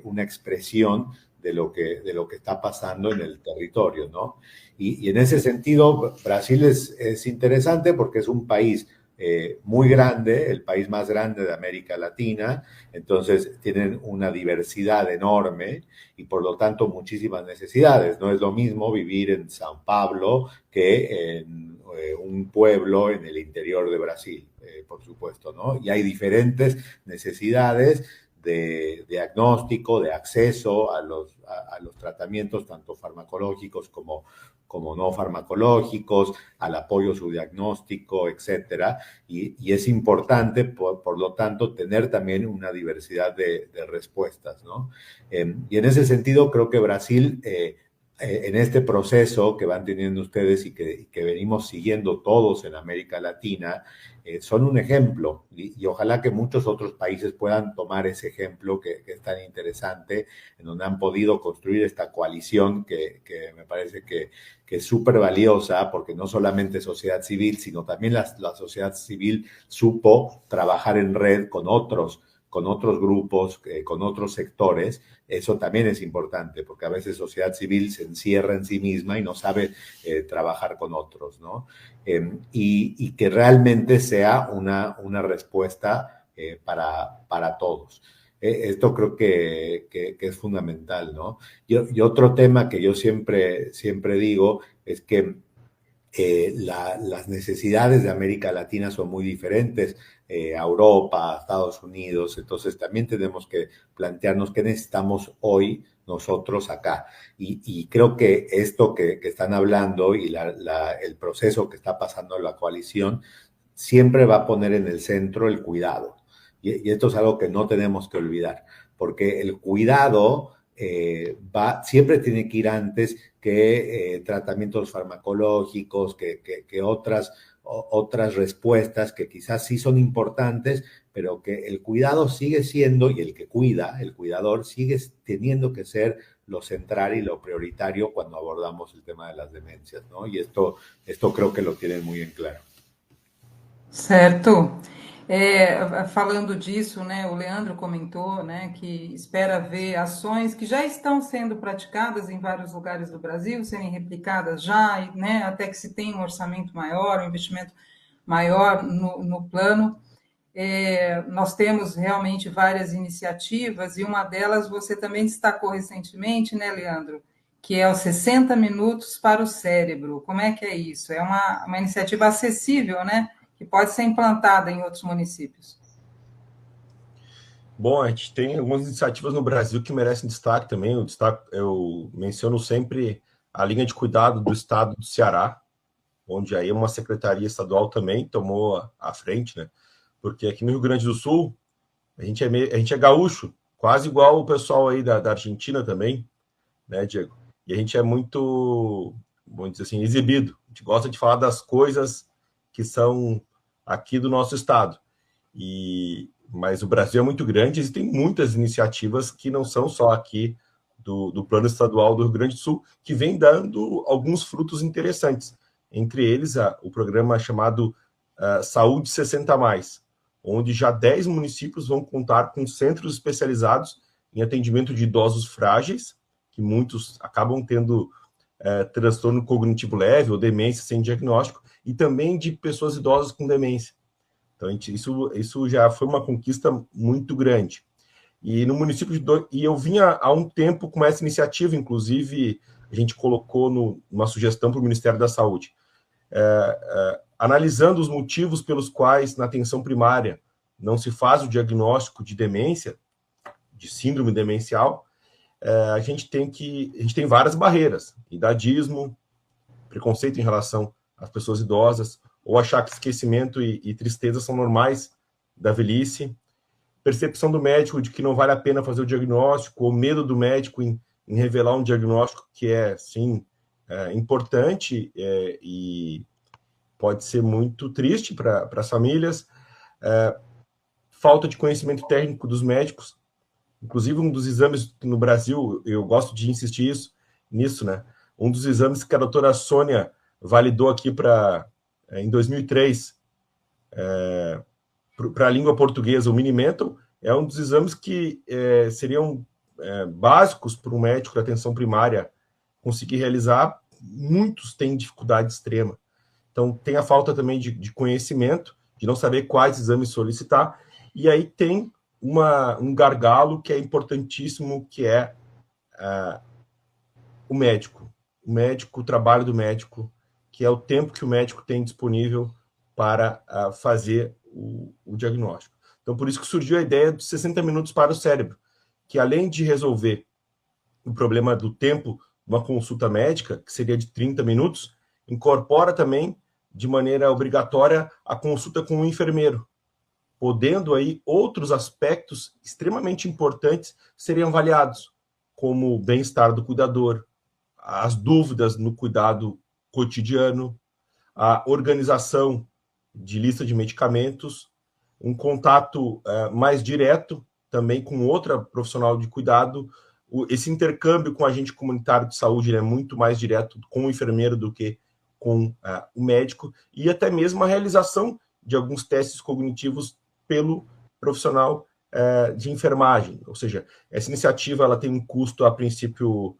una expresión de lo que está pasando en el territorio, ¿no? Y en ese sentido, Brasil es interesante porque es un país muy grande, el país más grande de América Latina, entonces tienen una diversidad enorme y por lo tanto muchísimas necesidades. No es lo mismo vivir en São Paulo que en un pueblo en el interior de Brasil, por supuesto, ¿no? Y hay diferentes necesidades de diagnóstico, de acceso a los tratamientos, tanto farmacológicos como no farmacológicos, al apoyo subdiagnóstico, etcétera. Y es importante, por lo tanto, tener también una diversidad de respuestas, ¿no? Y en ese sentido, creo que Brasil, en este proceso que van teniendo ustedes y que venimos siguiendo todos en América Latina, son un ejemplo y ojalá que muchos otros países puedan tomar ese ejemplo que es tan interesante, en donde han podido construir esta coalición que me parece que es súper valiosa, porque no solamente sociedad civil, sino también la sociedad civil supo trabajar en red con otros grupos, con otros sectores. Eso también es importante, porque a veces sociedad civil se encierra en sí misma y no sabe trabajar con otros, ¿no? Y que realmente sea una respuesta para todos. Esto creo que es fundamental, ¿no? Y otro tema que yo siempre digo es que las necesidades de América Latina son muy diferentes a Europa, a Estados Unidos, entonces también tenemos que plantearnos qué necesitamos hoy nosotros acá. Y creo que esto que están hablando y el proceso que está pasando en la coalición siempre va a poner en el centro el cuidado. Y esto es algo que no tenemos que olvidar, porque el cuidado siempre tiene que ir antes que tratamientos farmacológicos, que otras respuestas que quizás sí son importantes, pero que el cuidado sigue siendo, y el que cuida, el cuidador, sigue teniendo que ser lo central y lo prioritario cuando abordamos el tema de las demencias, ¿no? Y esto creo que lo tienen muy en claro. Certo. Falando disso, né, o Leandro comentou, né, que espera ver ações que já estão sendo praticadas em vários lugares do Brasil, serem replicadas já, né, até que se tenha um orçamento maior, um investimento maior no plano. Nós temos realmente várias iniciativas, e uma delas você também destacou recentemente, né, Leandro, que é os 60 minutos para o cérebro. Como é que é isso? É uma iniciativa acessível, né? Que pode ser implantada em outros municípios. Bom, a gente tem algumas iniciativas no Brasil que merecem destaque também. Eu menciono sempre a linha de cuidado do estado do Ceará, onde aí uma secretaria estadual também tomou a frente, né? Porque aqui no Rio Grande do Sul, a gente é gaúcho, quase igual o pessoal aí da Argentina também, né, Diego? E a gente é muito, vamos dizer assim, exibido. A gente gosta de falar das coisas que são aqui do nosso estado. Mas o Brasil é muito grande, existem muitas iniciativas que não são só aqui do plano estadual do Rio Grande do Sul, que vem dando alguns frutos interessantes. Entre eles, o programa chamado Saúde 60+, onde já 10 municípios vão contar com centros especializados em atendimento de idosos frágeis, que muitos acabam tendo transtorno cognitivo leve ou demência sem diagnóstico, e também de pessoas idosas com demência. Então, isso já foi uma conquista muito grande. E no município e eu vinha há um tempo com essa iniciativa, inclusive a gente colocou uma sugestão para o Ministério da Saúde, analisando os motivos pelos quais na atenção primária não se faz o diagnóstico de demência, de síndrome demencial. A gente tem várias barreiras: idadismo, preconceito em relação às pessoas idosas, ou achar que esquecimento e tristeza são normais da velhice, percepção do médico de que não vale a pena fazer o diagnóstico, ou medo do médico em revelar um diagnóstico que é, sim, importante e pode ser muito triste para as famílias, falta de conhecimento técnico dos médicos. Inclusive, um dos exames no Brasil, eu gosto de insistir nisso, né? Um dos exames que a doutora Sônia validou aqui em 2003 para a língua portuguesa, o Mini-Mental, é um dos exames que seriam básicos para um médico de atenção primária conseguir realizar. Muitos têm dificuldade extrema. Então, tem a falta também de conhecimento, de não saber quais exames solicitar, e aí tem um gargalo que é importantíssimo, que é o médico. O trabalho do médico, que é o tempo que o médico tem disponível para fazer o diagnóstico. Então, por isso que surgiu a ideia dos 60 minutos para o cérebro, que além de resolver o problema do tempo de uma consulta médica, que seria de 30 minutos, incorpora também, de maneira obrigatória, a consulta com o enfermeiro, podendo aí outros aspectos extremamente importantes serem avaliados, como o bem-estar do cuidador, as dúvidas no cuidado cotidiano, a organização de lista de medicamentos, um contato mais direto também com outra profissional de cuidado. Esse intercâmbio com o agente comunitário de saúde é muito mais direto com o enfermeiro do que com o médico, e até mesmo a realização de alguns testes cognitivos pelo profissional de enfermagem. Ou seja, essa iniciativa ela tem um custo, a princípio,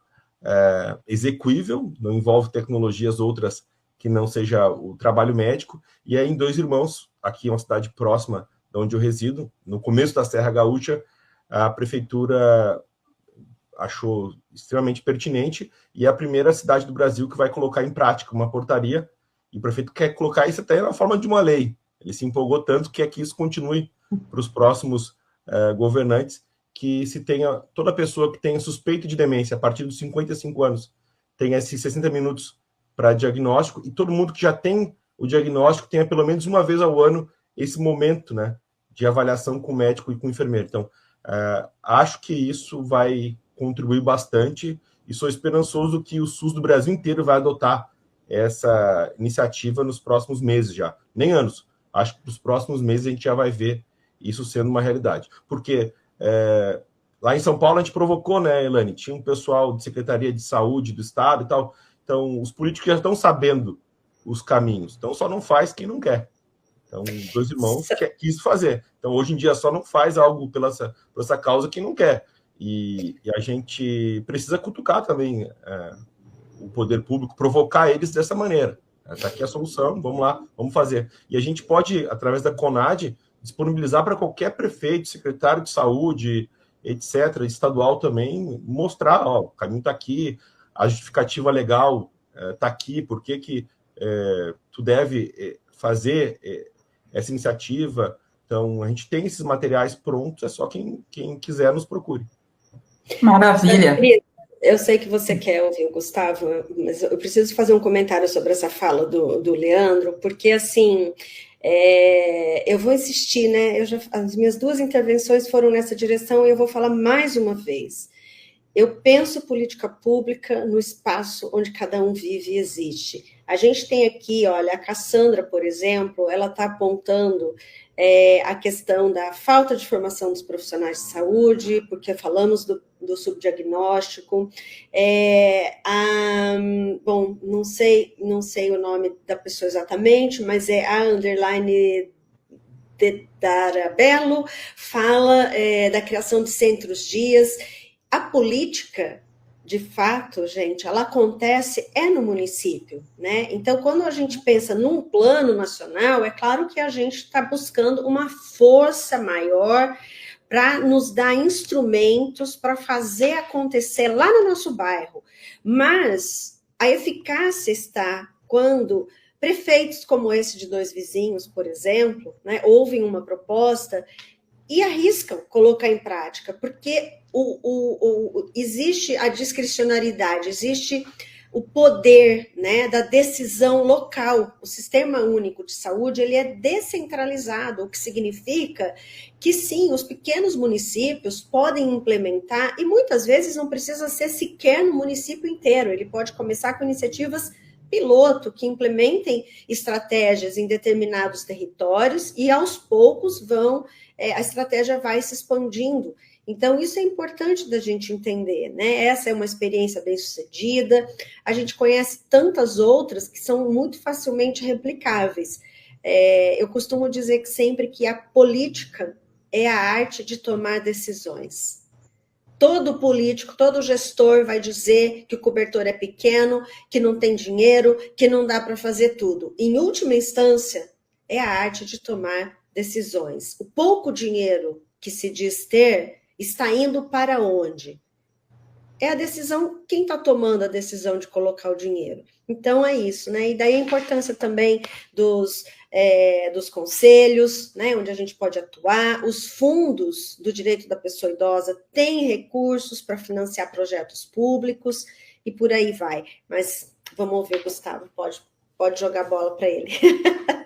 execuível, não envolve tecnologias outras que não seja o trabalho médico, e aí em Dois Irmãos, aqui é uma cidade próxima de onde eu resido, no começo da Serra Gaúcha, a prefeitura achou extremamente pertinente, e é a primeira cidade do Brasil que vai colocar em prática uma portaria e o prefeito quer colocar isso até na forma de uma lei. Ele se empolgou tanto que é que isso continue para os próximos governantes, que se tenha, toda pessoa que tenha suspeita de demência a partir dos 55 anos, tenha esses 60 minutos para diagnóstico, e todo mundo que já tem o diagnóstico tenha pelo menos uma vez ao ano esse momento, né, de avaliação com o médico e com o enfermeiro. Então, acho que isso vai contribuir bastante, e sou esperançoso que o SUS do Brasil inteiro vai adotar essa iniciativa nos próximos meses já, nem anos. Acho que nos próximos meses a gente já vai ver isso sendo uma realidade. Porque lá em São Paulo a gente provocou, né, Elaine? Tinha um pessoal de Secretaria de Saúde do Estado e tal. Então, os políticos já estão sabendo os caminhos. Então, só não faz quem não quer. Então, dois irmãos quis fazer. Então, hoje em dia, só não faz algo por essa causa quem não quer. E a gente precisa cutucar também o poder público, provocar eles dessa maneira. Está aqui a solução, vamos lá, vamos fazer. E a gente pode, através da CONAD, disponibilizar para qualquer prefeito, secretário de saúde, etc., estadual também, mostrar, ó, o caminho está aqui, a justificativa legal está aqui, por que tu deve fazer essa iniciativa. Então, a gente tem esses materiais prontos, é só quem quiser nos procure. Maravilha. Eu sei que você quer ouvir o Gustavo, mas eu preciso fazer um comentário sobre essa fala do Leandro, porque, assim, eu vou insistir, né? As minhas 2 intervenções foram nessa direção e eu vou falar mais uma vez. Eu penso política pública no espaço onde cada um vive e existe. A gente tem aqui, olha, a Cassandra, por exemplo, ela está apontando a questão da falta de formação dos profissionais de saúde, porque falamos do subdiagnóstico. Bom, não sei o nome da pessoa exatamente, mas é a underline de Darabello, fala da criação de centros-dias. A política, de fato, gente, ela acontece no município, né? Então, quando a gente pensa num plano nacional, é claro que a gente está buscando uma força maior para nos dar instrumentos para fazer acontecer lá no nosso bairro. Mas a eficácia está quando prefeitos como esse de Dois Vizinhos, por exemplo, né, ouvem uma proposta e arriscam colocar em prática, porque existe a discricionariedade, existe o poder, né, da decisão local. O Sistema Único de Saúde ele é descentralizado, o que significa que, sim, os pequenos municípios podem implementar, e muitas vezes não precisa ser sequer no município inteiro, ele pode começar com iniciativas piloto, que implementem estratégias em determinados territórios, e aos poucos a estratégia vai se expandindo. Então, isso é importante da gente entender, né? Essa é uma experiência bem-sucedida, a gente conhece tantas outras que são muito facilmente replicáveis. Eu costumo dizer que a política é a arte de tomar decisões. Todo político, todo gestor vai dizer que o cobertor é pequeno, que não tem dinheiro, que não dá para fazer tudo. Em última instância, é a arte de tomar decisões. O pouco dinheiro que se diz ter está indo para onde? É a decisão, quem está tomando a decisão de colocar o dinheiro. Então, é isso, né? E daí a importância também dos conselhos, né, onde a gente pode atuar. Os fundos do direito da pessoa idosa têm recursos para financiar projetos públicos e por aí vai. Mas vamos ouvir, Gustavo, pode jogar bola para ele.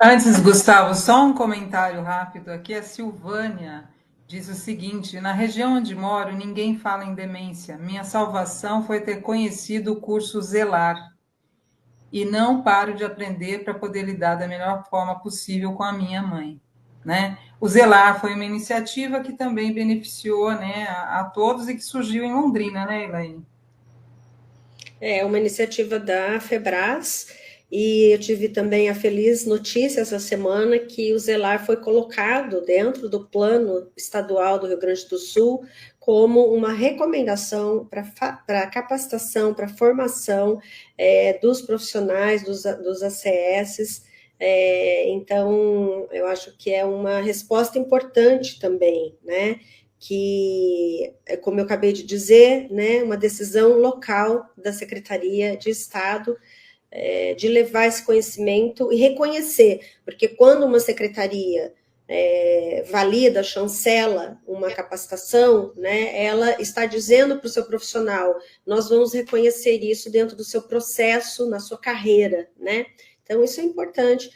Antes, Gustavo, só um comentário rápido aqui. A Silvânia diz o seguinte: na região onde moro, ninguém fala em demência. Minha salvação foi ter conhecido o curso Zelar. E não paro de aprender para poder lidar da melhor forma possível com a minha mãe, né? O Zelar foi uma iniciativa que também beneficiou, né, a todos e que surgiu em Londrina, né, Elaine? É uma iniciativa da Febras, e eu tive também a feliz notícia essa semana que o Zelar foi colocado dentro do Plano Estadual do Rio Grande do Sul como uma recomendação para capacitação, para formação dos profissionais, dos ACS. Então, eu acho que é uma resposta importante também, né? Que, como eu acabei de dizer, né, uma decisão local da Secretaria de Estado de levar esse conhecimento e reconhecer, porque quando uma secretaria valida, chancela uma capacitação, né, ela está dizendo para o seu profissional, nós vamos reconhecer isso dentro do seu processo, na sua carreira, né? Então, isso é importante.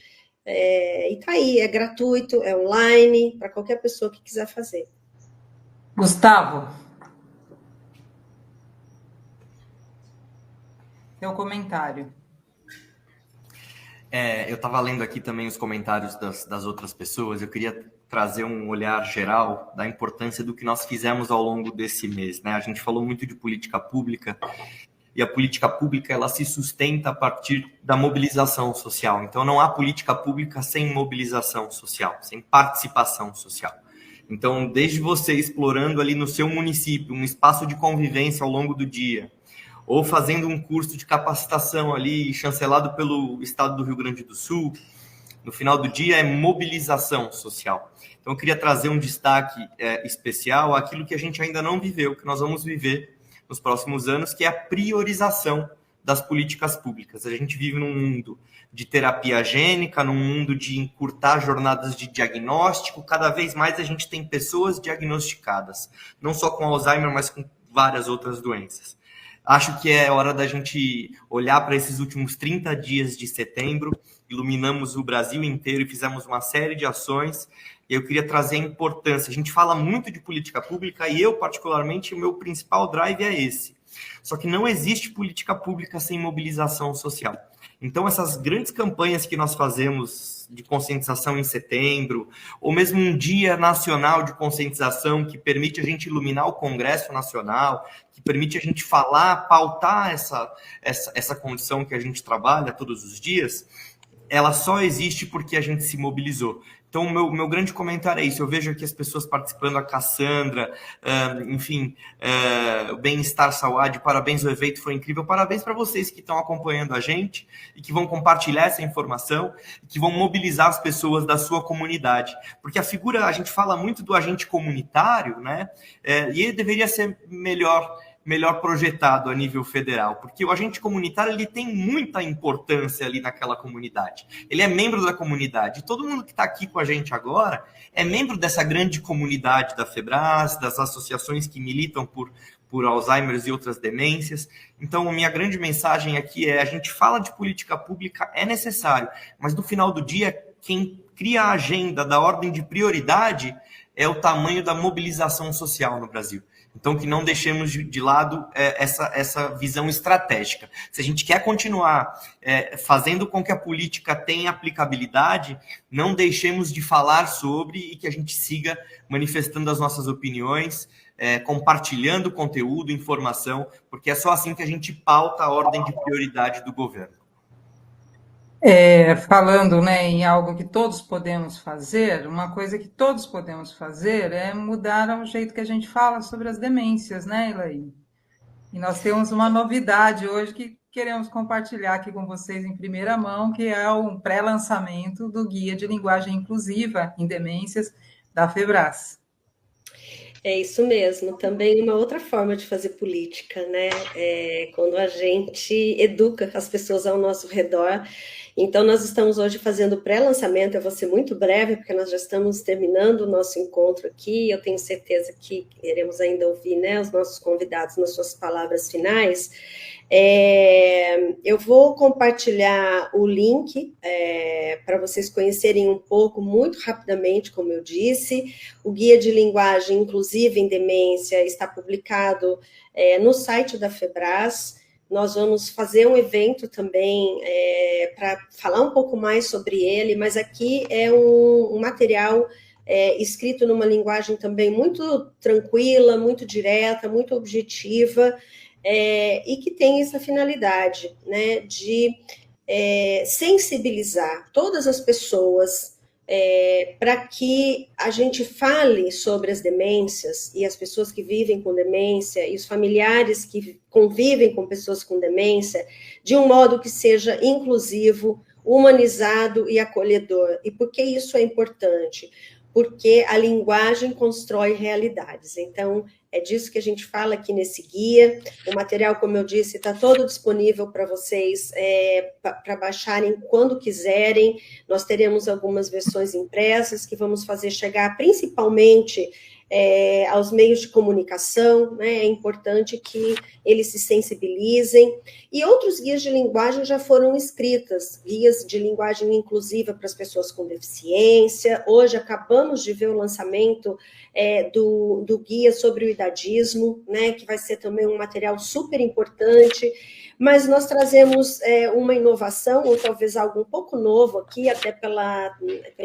E está aí, é gratuito, é online, para qualquer pessoa que quiser fazer. Gustavo, seu comentário. Eu estava lendo aqui também os comentários das outras pessoas. Eu queria trazer um olhar geral da importância do que nós fizemos ao longo desse mês, né? A gente falou muito de política pública, e a política pública ela se sustenta a partir da mobilização social. Então, não há política pública sem mobilização social, sem participação social. Então, desde você explorando ali no seu município um espaço de convivência ao longo do dia, ou fazendo um curso de capacitação ali, chancelado pelo Estado do Rio Grande do Sul, no final do dia é mobilização social. Então, eu queria trazer um destaque especial àquilo que a gente ainda não viveu, que nós vamos viver nos próximos anos, que é a priorização das políticas públicas. A gente vive num mundo de terapia gênica, num mundo de encurtar jornadas de diagnóstico. Cada vez mais a gente tem pessoas diagnosticadas, não só com Alzheimer, mas com várias outras doenças. Acho que é hora da gente olhar para esses últimos 30 dias de setembro, iluminamos o Brasil inteiro e fizemos uma série de ações. E eu queria trazer a importância. A gente fala muito de política pública e eu, particularmente, o meu principal drive é esse. Só que não existe política pública sem mobilização social. Então, essas grandes campanhas que nós fazemos de conscientização em setembro, ou mesmo um dia nacional de conscientização que permite a gente iluminar o Congresso Nacional, que permite a gente falar, pautar essa condição que a gente trabalha todos os dias, ela só existe porque a gente se mobilizou. Então, o meu grande comentário é isso. Eu vejo aqui as pessoas participando, a Cassandra, o Bem-Estar Saúde, parabéns, o evento foi incrível. Parabéns para vocês que estão acompanhando a gente e que vão compartilhar essa informação e que vão mobilizar as pessoas da sua comunidade. Porque a gente fala muito do agente comunitário, né? E ele deveria ser melhor projetado a nível federal, porque o agente comunitário ele tem muita importância ali naquela comunidade. Ele é membro da comunidade. Todo mundo que está aqui com a gente agora é membro dessa grande comunidade da FEBRAS, das associações que militam por Alzheimer e outras demências. Então, a minha grande mensagem aqui é: a gente fala de política pública, é necessário, mas no final do dia, quem cria a agenda da ordem de prioridade é o tamanho da mobilização social no Brasil. Então, que não deixemos de lado essa visão estratégica. Se a gente quer continuar fazendo com que a política tenha aplicabilidade, não deixemos de falar sobre e que a gente siga manifestando as nossas opiniões, compartilhando conteúdo, informação, porque é só assim que a gente pauta a ordem de prioridade do governo. Falando, né, em algo que todos podemos fazer, uma coisa que todos podemos fazer é mudar o jeito que a gente fala sobre as demências, né, Elaine? E nós temos uma novidade hoje que queremos compartilhar aqui com vocês em primeira mão, que é o pré-lançamento do Guia de Linguagem Inclusiva em Demências da FEBRAS. É isso mesmo, também uma outra forma de fazer política, né? Quando a gente educa as pessoas ao nosso redor. Então, nós estamos hoje fazendo o pré-lançamento, eu vou ser muito breve, porque nós já estamos terminando o nosso encontro aqui, eu tenho certeza que queremos ainda ouvir, né, os nossos convidados nas suas palavras finais. Eu vou compartilhar o link para vocês conhecerem um pouco, muito rapidamente, como eu disse. O Guia de Linguagem Inclusiva em Demência está publicado no site da FEBRAS. Nós vamos fazer um evento também para falar um pouco mais sobre ele, mas aqui é um material escrito numa linguagem também muito tranquila, muito direta, muito objetiva, e que tem essa finalidade, né, de sensibilizar todas as pessoas para que a gente fale sobre as demências e as pessoas que vivem com demência e os familiares que convivem com pessoas com demência de um modo que seja inclusivo, humanizado e acolhedor. E por que isso é importante? porque a linguagem constrói realidades. Então, é disso que a gente fala aqui nesse guia. O material, como eu disse, está todo disponível para vocês, para baixarem quando quiserem. Nós teremos algumas versões impressas que vamos fazer chegar principalmente aos meios de comunicação, né? É importante que eles se sensibilizem. E outros guias de linguagem já foram escritas, guias de linguagem inclusiva para as pessoas com deficiência. Hoje acabamos de ver o lançamento do guia sobre o idadismo, né? Que vai ser também um material super importante. Mas nós trazemos uma inovação, ou talvez algo um pouco novo aqui, até pela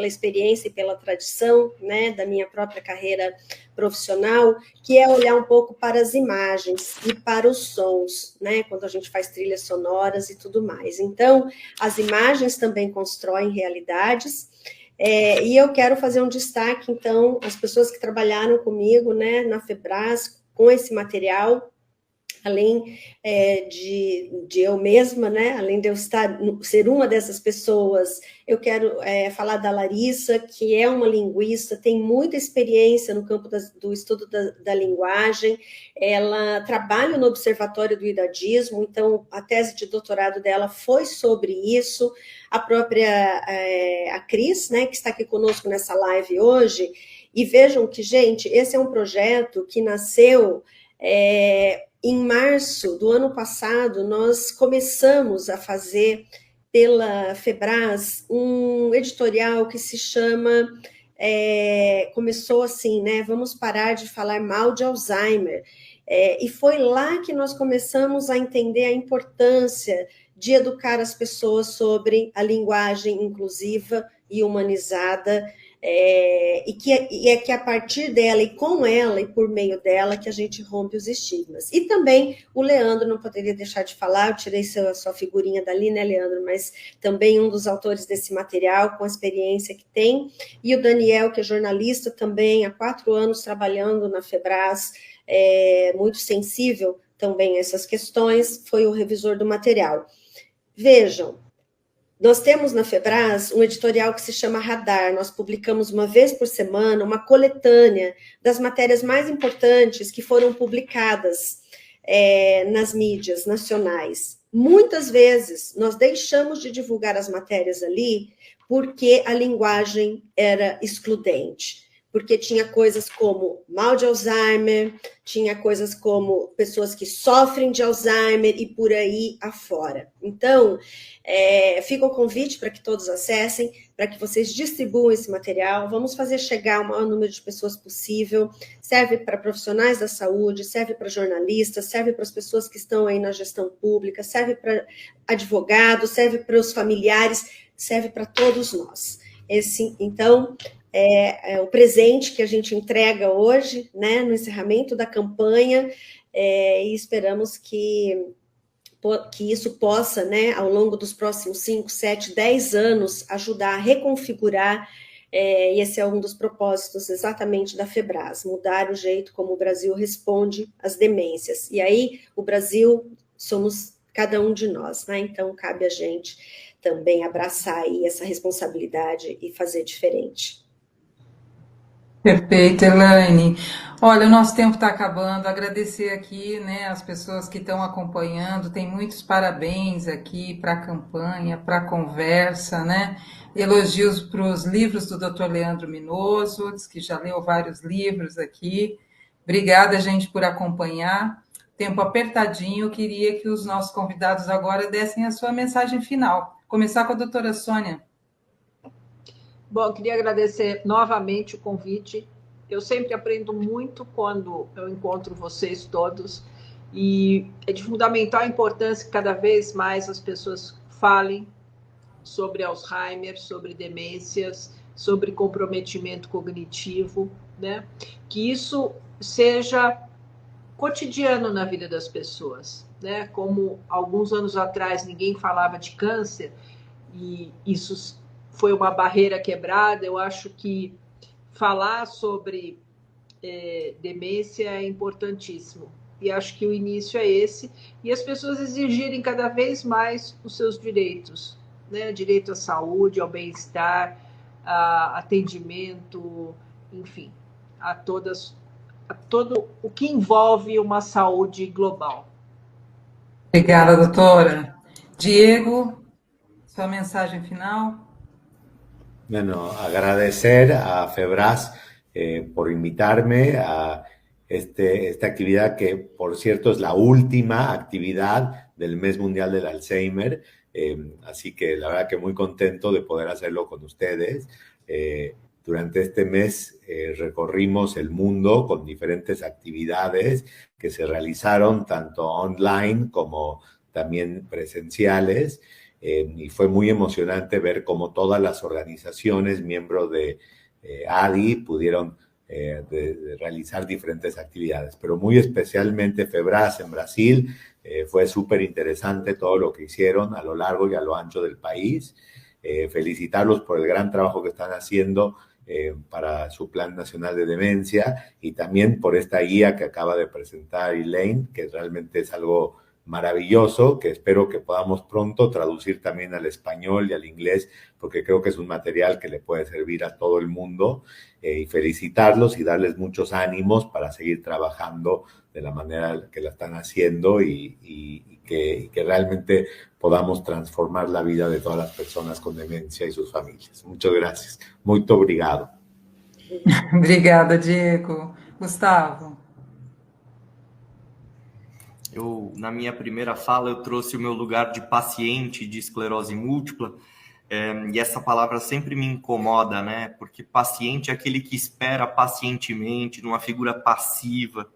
experiência e pela tradição, né, da minha própria carreira profissional, que é olhar um pouco para as imagens e para os sons, né, quando a gente faz trilhas sonoras e tudo mais. Então, as imagens também constroem realidades, e eu quero fazer um destaque, então, às pessoas que trabalharam comigo, né, na Febras, com esse material, além de eu mesma, né, além de eu ser uma dessas pessoas, eu quero falar da Larissa, que é uma linguista, tem muita experiência no campo do estudo da linguagem, ela trabalha no Observatório do Idadismo, então a tese de doutorado dela foi sobre isso, a própria a Cris, né, que está aqui conosco nessa live hoje, e vejam que, gente, esse é um projeto que nasceu em março do ano passado, nós começamos a fazer pela Febras um editorial que se chama, começou assim, né? Vamos parar de falar mal de Alzheimer. E foi lá que nós começamos a entender a importância de educar as pessoas sobre a linguagem inclusiva e humanizada, e é que a partir dela e com ela e por meio dela que a gente rompe os estigmas. E também o Leandro, não poderia deixar de falar, eu tirei sua figurinha dali, né, Leandro, mas também um dos autores desse material, com a experiência que tem, e o Daniel, que é jornalista também, há 4 anos trabalhando na Febras, muito sensível também a essas questões, foi o revisor do material. Vejam, nós temos na Febras um editorial que se chama Radar, nós publicamos uma vez por semana uma coletânea das matérias mais importantes que foram publicadas nas mídias nacionais. Muitas vezes nós deixamos de divulgar as matérias ali porque a linguagem era excludente, porque tinha coisas como mal de Alzheimer, tinha coisas como pessoas que sofrem de Alzheimer e por aí afora. Então, fica o convite para que todos acessem, para que vocês distribuam esse material, vamos fazer chegar o maior número de pessoas possível, serve para profissionais da saúde, serve para jornalistas, serve para as pessoas que estão aí na gestão pública, serve para advogados, serve para os familiares, serve para todos nós. Então, o presente que a gente entrega hoje, né, no encerramento da campanha, e esperamos que isso possa, né, ao longo dos próximos 5, 7, 10 anos, ajudar a reconfigurar, e esse é um dos propósitos exatamente da Febras, mudar o jeito como o Brasil responde às demências. E aí, o Brasil somos cada um de nós, né? Então, cabe a gente também abraçar aí essa responsabilidade e fazer diferente. Perfeito, Elaine. Olha, o nosso tempo está acabando. Agradecer aqui, né, as pessoas que estão acompanhando. Tem muitos parabéns aqui para a campanha, para a conversa, né? Elogios para os livros do Dr. Leandro Minoso, diz que já leu vários livros aqui. Obrigada, gente, por acompanhar. Tempo apertadinho. Eu queria que os nossos convidados agora dessem a sua mensagem final. Começar com a doutora Sônia. Bom, queria agradecer novamente o convite. Eu sempre aprendo muito quando eu encontro vocês todos e é de fundamental importância que cada vez mais as pessoas falem sobre Alzheimer, sobre demências, sobre comprometimento cognitivo, né? Que isso seja cotidiano na vida das pessoas, né? Como alguns anos atrás ninguém falava de câncer e isso foi uma barreira quebrada, eu acho que falar sobre demência é importantíssimo. E acho que o início é esse. E as pessoas exigirem cada vez mais os seus direitos, né? Direito à saúde, ao bem-estar, atendimento, enfim, a todo o que envolve uma saúde global. Obrigada, doutora. Diego, sua mensagem final. Bueno, agradecer a FEBRAS por invitarme a esta actividad que, por cierto, es la última actividad del Mes Mundial del Alzheimer. Así que la verdad que muy contento de poder hacerlo con ustedes. Durante este mes recorrimos el mundo con diferentes actividades que se realizaron tanto online como también presenciales. Y fue muy emocionante ver cómo todas las organizaciones, miembros de ADI, pudieron de realizar diferentes actividades, pero muy especialmente FEBRAS en Brasil. Fue súper interesante todo lo que hicieron a lo largo y a lo ancho del país. Felicitarlos por el gran trabajo que están haciendo para su Plan Nacional de Demencia y también por esta guía que acaba de presentar Elaine, que realmente es algo maravilloso, que espero que podamos pronto traducir también al español y al inglés, porque creo que es un material que le puede servir a todo el mundo, y felicitarlos y darles muchos ánimos para seguir trabajando de la manera que la están haciendo y que realmente podamos transformar la vida de todas las personas con demencia y sus familias. Muchas gracias. Muito obrigado. Obrigada, Diego. Gustavo. Na minha primeira fala, eu trouxe o meu lugar de paciente de esclerose múltipla, e essa palavra sempre me incomoda, né? Porque paciente é aquele que espera pacientemente, numa figura passiva.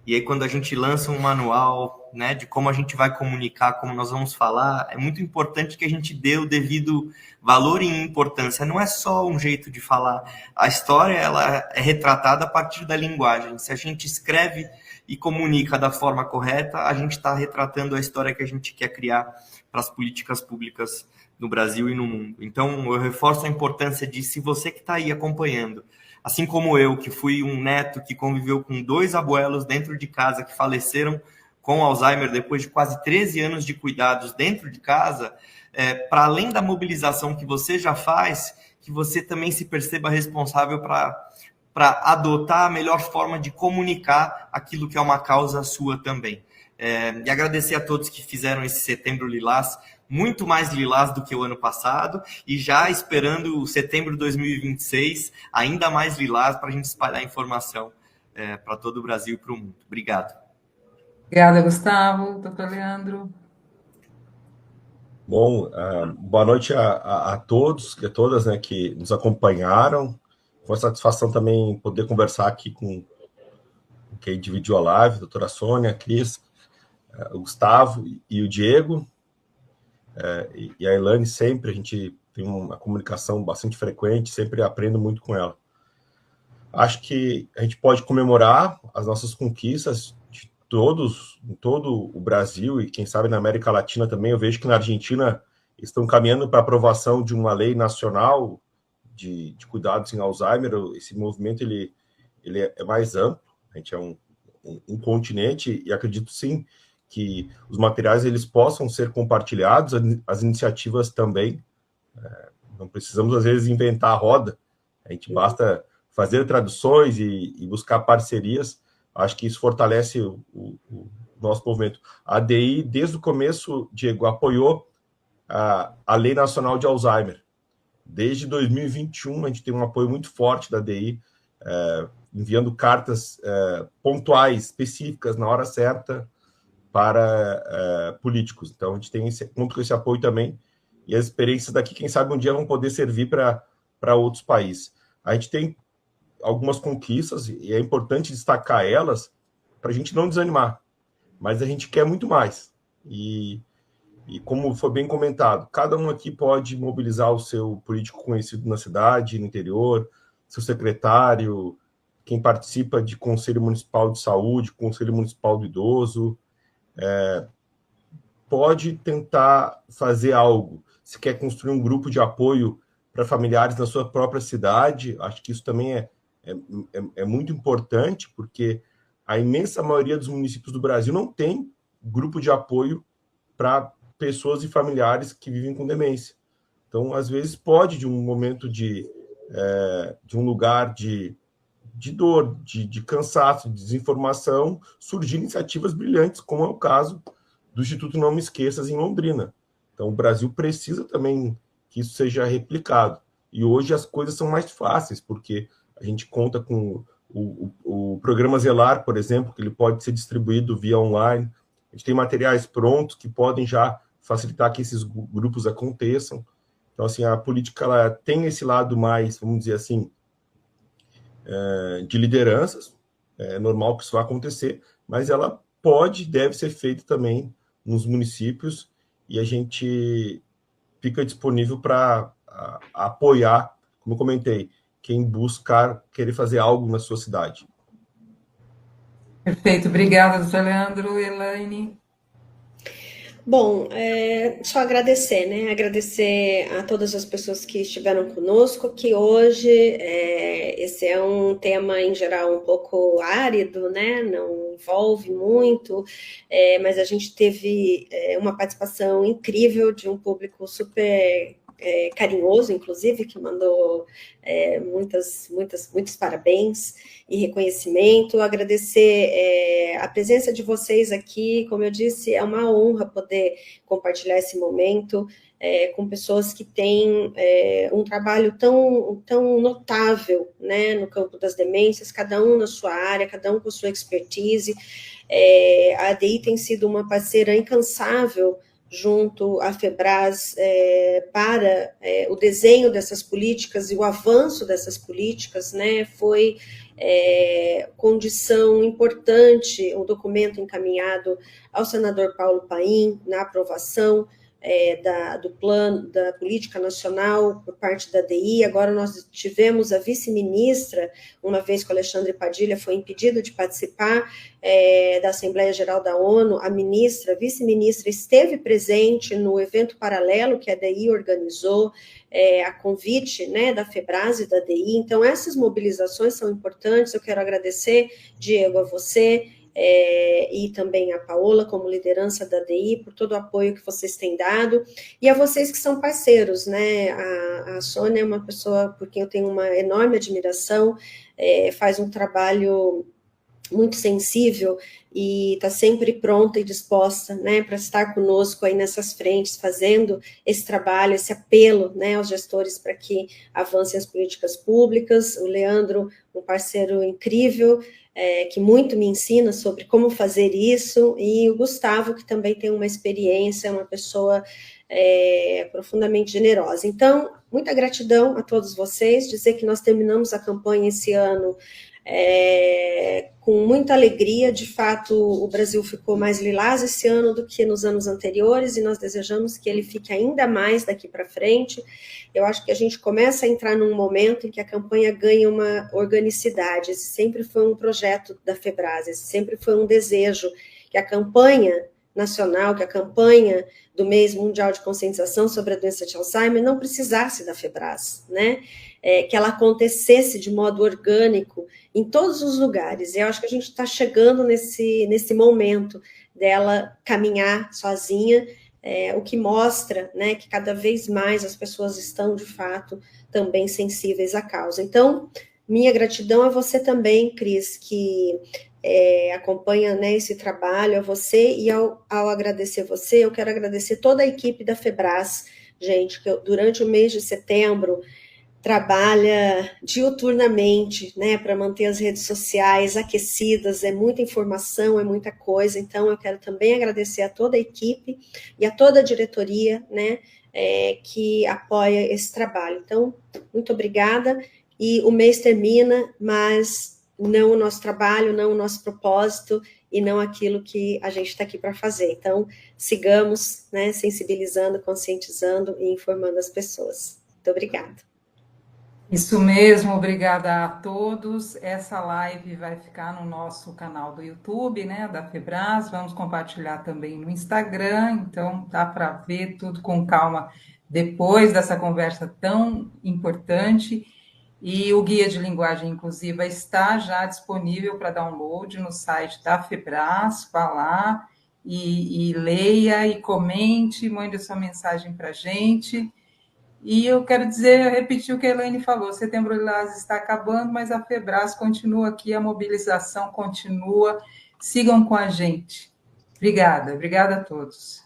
E aí, quando a gente lança um manual, né, de como a gente vai comunicar, como nós vamos falar, é muito importante que a gente dê o devido valor e importância. Não é só um jeito de falar. A história, ela é retratada a partir da linguagem. Se a gente escreve e comunica da forma correta, a gente está retratando a história que a gente quer criar para as políticas públicas no Brasil e no mundo. Então, eu reforço a importância de, se você que está aí acompanhando, assim como eu, que fui um neto que conviveu com 2 abuelos dentro de casa que faleceram com Alzheimer depois de quase 13 anos de cuidados dentro de casa, para além da mobilização que você já faz, que você também se perceba responsável para adotar a melhor forma de comunicar aquilo que é uma causa sua também. E agradecer a todos que fizeram esse Setembro Lilás, muito mais lilás do que o ano passado, e já esperando o setembro de 2026, ainda mais lilás, para a gente espalhar informação para todo o Brasil e para o mundo. Obrigado. Obrigada, Gustavo. Doutor Leandro. Bom, boa noite a todos e a todas, né, que nos acompanharam. Foi uma satisfação também poder conversar aqui com quem dividiu a live, a doutora Sônia, a Cris, o Gustavo e o Diego. E a Elaine, sempre a gente tem uma comunicação bastante frequente, sempre aprendo muito com ela. Acho que a gente pode comemorar as nossas conquistas de em todo o Brasil e quem sabe na América Latina também. Eu vejo que na Argentina estão caminhando para a aprovação de uma lei nacional de cuidados em Alzheimer. Esse movimento ele é mais amplo, a gente é um continente e acredito sim que os materiais eles possam ser compartilhados, as iniciativas também. Não precisamos, às vezes, inventar a roda. A gente basta fazer traduções e buscar parcerias. Acho que isso fortalece o nosso movimento. A ADI, desde o começo, Diego, apoiou a Lei Nacional de Alzheimer. Desde 2021, a gente tem um apoio muito forte da ADI, enviando cartas pontuais, específicas, na hora certa, para políticos. Então, a gente tem conta com esse apoio também, e as experiências daqui, quem sabe, um dia vão poder servir para outros países. A gente tem algumas conquistas, e é importante destacar elas, para a gente não desanimar, mas a gente quer muito mais. E como foi bem comentado, cada um aqui pode mobilizar o seu político conhecido na cidade, no interior, seu secretário, quem participa de Conselho Municipal de Saúde, Conselho Municipal do Idoso, pode tentar fazer algo. Se quer construir um grupo de apoio para familiares na sua própria cidade, acho que isso também é muito importante, porque a imensa maioria dos municípios do Brasil não tem grupo de apoio para pessoas e familiares que vivem com demência. Então, às vezes, pode, de um momento de um lugar de dor, de cansaço, de desinformação, surgir iniciativas brilhantes, como é o caso do Instituto Não Me Esqueças, em Londrina. Então, o Brasil precisa também que isso seja replicado. E hoje as coisas são mais fáceis, porque a gente conta com o programa Zelar, por exemplo, que ele pode ser distribuído via online. A gente tem materiais prontos que podem já facilitar que esses grupos aconteçam. Então, assim, a política ela tem esse lado mais, vamos dizer assim, de lideranças. É normal que isso vá acontecer, mas ela pode e deve ser feita também nos municípios, e a gente fica disponível para apoiar, como eu comentei, quem buscar querer fazer algo na sua cidade. Perfeito, obrigada, doutor Leandro. Elaine? Bom, só agradecer, né? Agradecer a todas as pessoas que estiveram conosco, que hoje esse é um tema, em geral, um pouco árido, né? Não envolve muito, mas a gente teve uma participação incrível de um público super carinhoso, inclusive, que mandou muitos parabéns e reconhecimento, agradecer a presença de vocês aqui. Como eu disse, é uma honra poder compartilhar esse momento com pessoas que têm um trabalho tão notável, né, no campo das demências, cada um na sua área, cada um com sua expertise. A ADI tem sido uma parceira incansável junto à FEBRAS para o desenho dessas políticas e o avanço dessas políticas, né, foi condição importante, um documento encaminhado ao senador Paulo Paim, na aprovação do plano, da política nacional por parte da ADI. Agora nós tivemos a vice-ministra, uma vez que o Alexandre Padilha foi impedido de participar da Assembleia Geral da ONU, a vice-ministra esteve presente no evento paralelo que a ADI organizou, a convite, né, da FEBRAS e da ADI. Então, essas mobilizações são importantes. Eu quero agradecer, Diego, a você, e também a Paola, como liderança da ADI, por todo o apoio que vocês têm dado, e a vocês que são parceiros, né? A Sônia é uma pessoa por quem eu tenho uma enorme admiração, faz um trabalho muito sensível e está sempre pronta e disposta, né, para estar conosco aí nessas frentes, fazendo esse trabalho, esse apelo, né, aos gestores para que avancem as políticas públicas. O Leandro, um parceiro incrível, que muito me ensina sobre como fazer isso, e o Gustavo, que também tem uma experiência, uma pessoa profundamente generosa. Então, muita gratidão a todos vocês, dizer que nós terminamos a campanha esse ano com muita alegria. De fato, o Brasil ficou mais lilás esse ano do que nos anos anteriores, e nós desejamos que ele fique ainda mais daqui para frente. Eu acho que a gente começa a entrar num momento em que a campanha ganha uma organicidade. Esse sempre foi um projeto da FEBRAS, esse sempre foi um desejo, que a campanha nacional, que a campanha do Mês Mundial de Conscientização sobre a Doença de Alzheimer não precisasse da FEBRAS, né? Que ela acontecesse de modo orgânico em todos os lugares. E eu acho que a gente está chegando nesse momento dela caminhar sozinha, o que mostra, né, que cada vez mais as pessoas estão, de fato, também sensíveis à causa. Então, minha gratidão a você também, Cris, que acompanha, né, esse trabalho, a você, e ao agradecer você, eu quero agradecer toda a equipe da FEBRAS, gente, que durante o mês de setembro trabalha diuturnamente, né, para manter as redes sociais aquecidas, é muita informação, é muita coisa. Então eu quero também agradecer a toda a equipe e a toda a diretoria, né, que apoia esse trabalho. Então, muito obrigada, e o mês termina, mas não o nosso trabalho, não o nosso propósito, e não aquilo que a gente está aqui para fazer. Então, sigamos, né, sensibilizando, conscientizando e informando as pessoas. Muito obrigada. Isso mesmo, obrigada a todos. Essa live vai ficar no nosso canal do YouTube, né, da FEBRAS. Vamos compartilhar também no Instagram, então dá para ver tudo com calma depois dessa conversa tão importante. E o guia de linguagem inclusiva está já disponível para download no site da FEBRAS. Vá lá e leia e comente, mande sua mensagem para a gente. E eu quero dizer, repetir o que a Elaine falou, Setembro Lilás está acabando, mas a FEBRAS continua aqui, a mobilização continua, sigam com a gente. Obrigada a todos.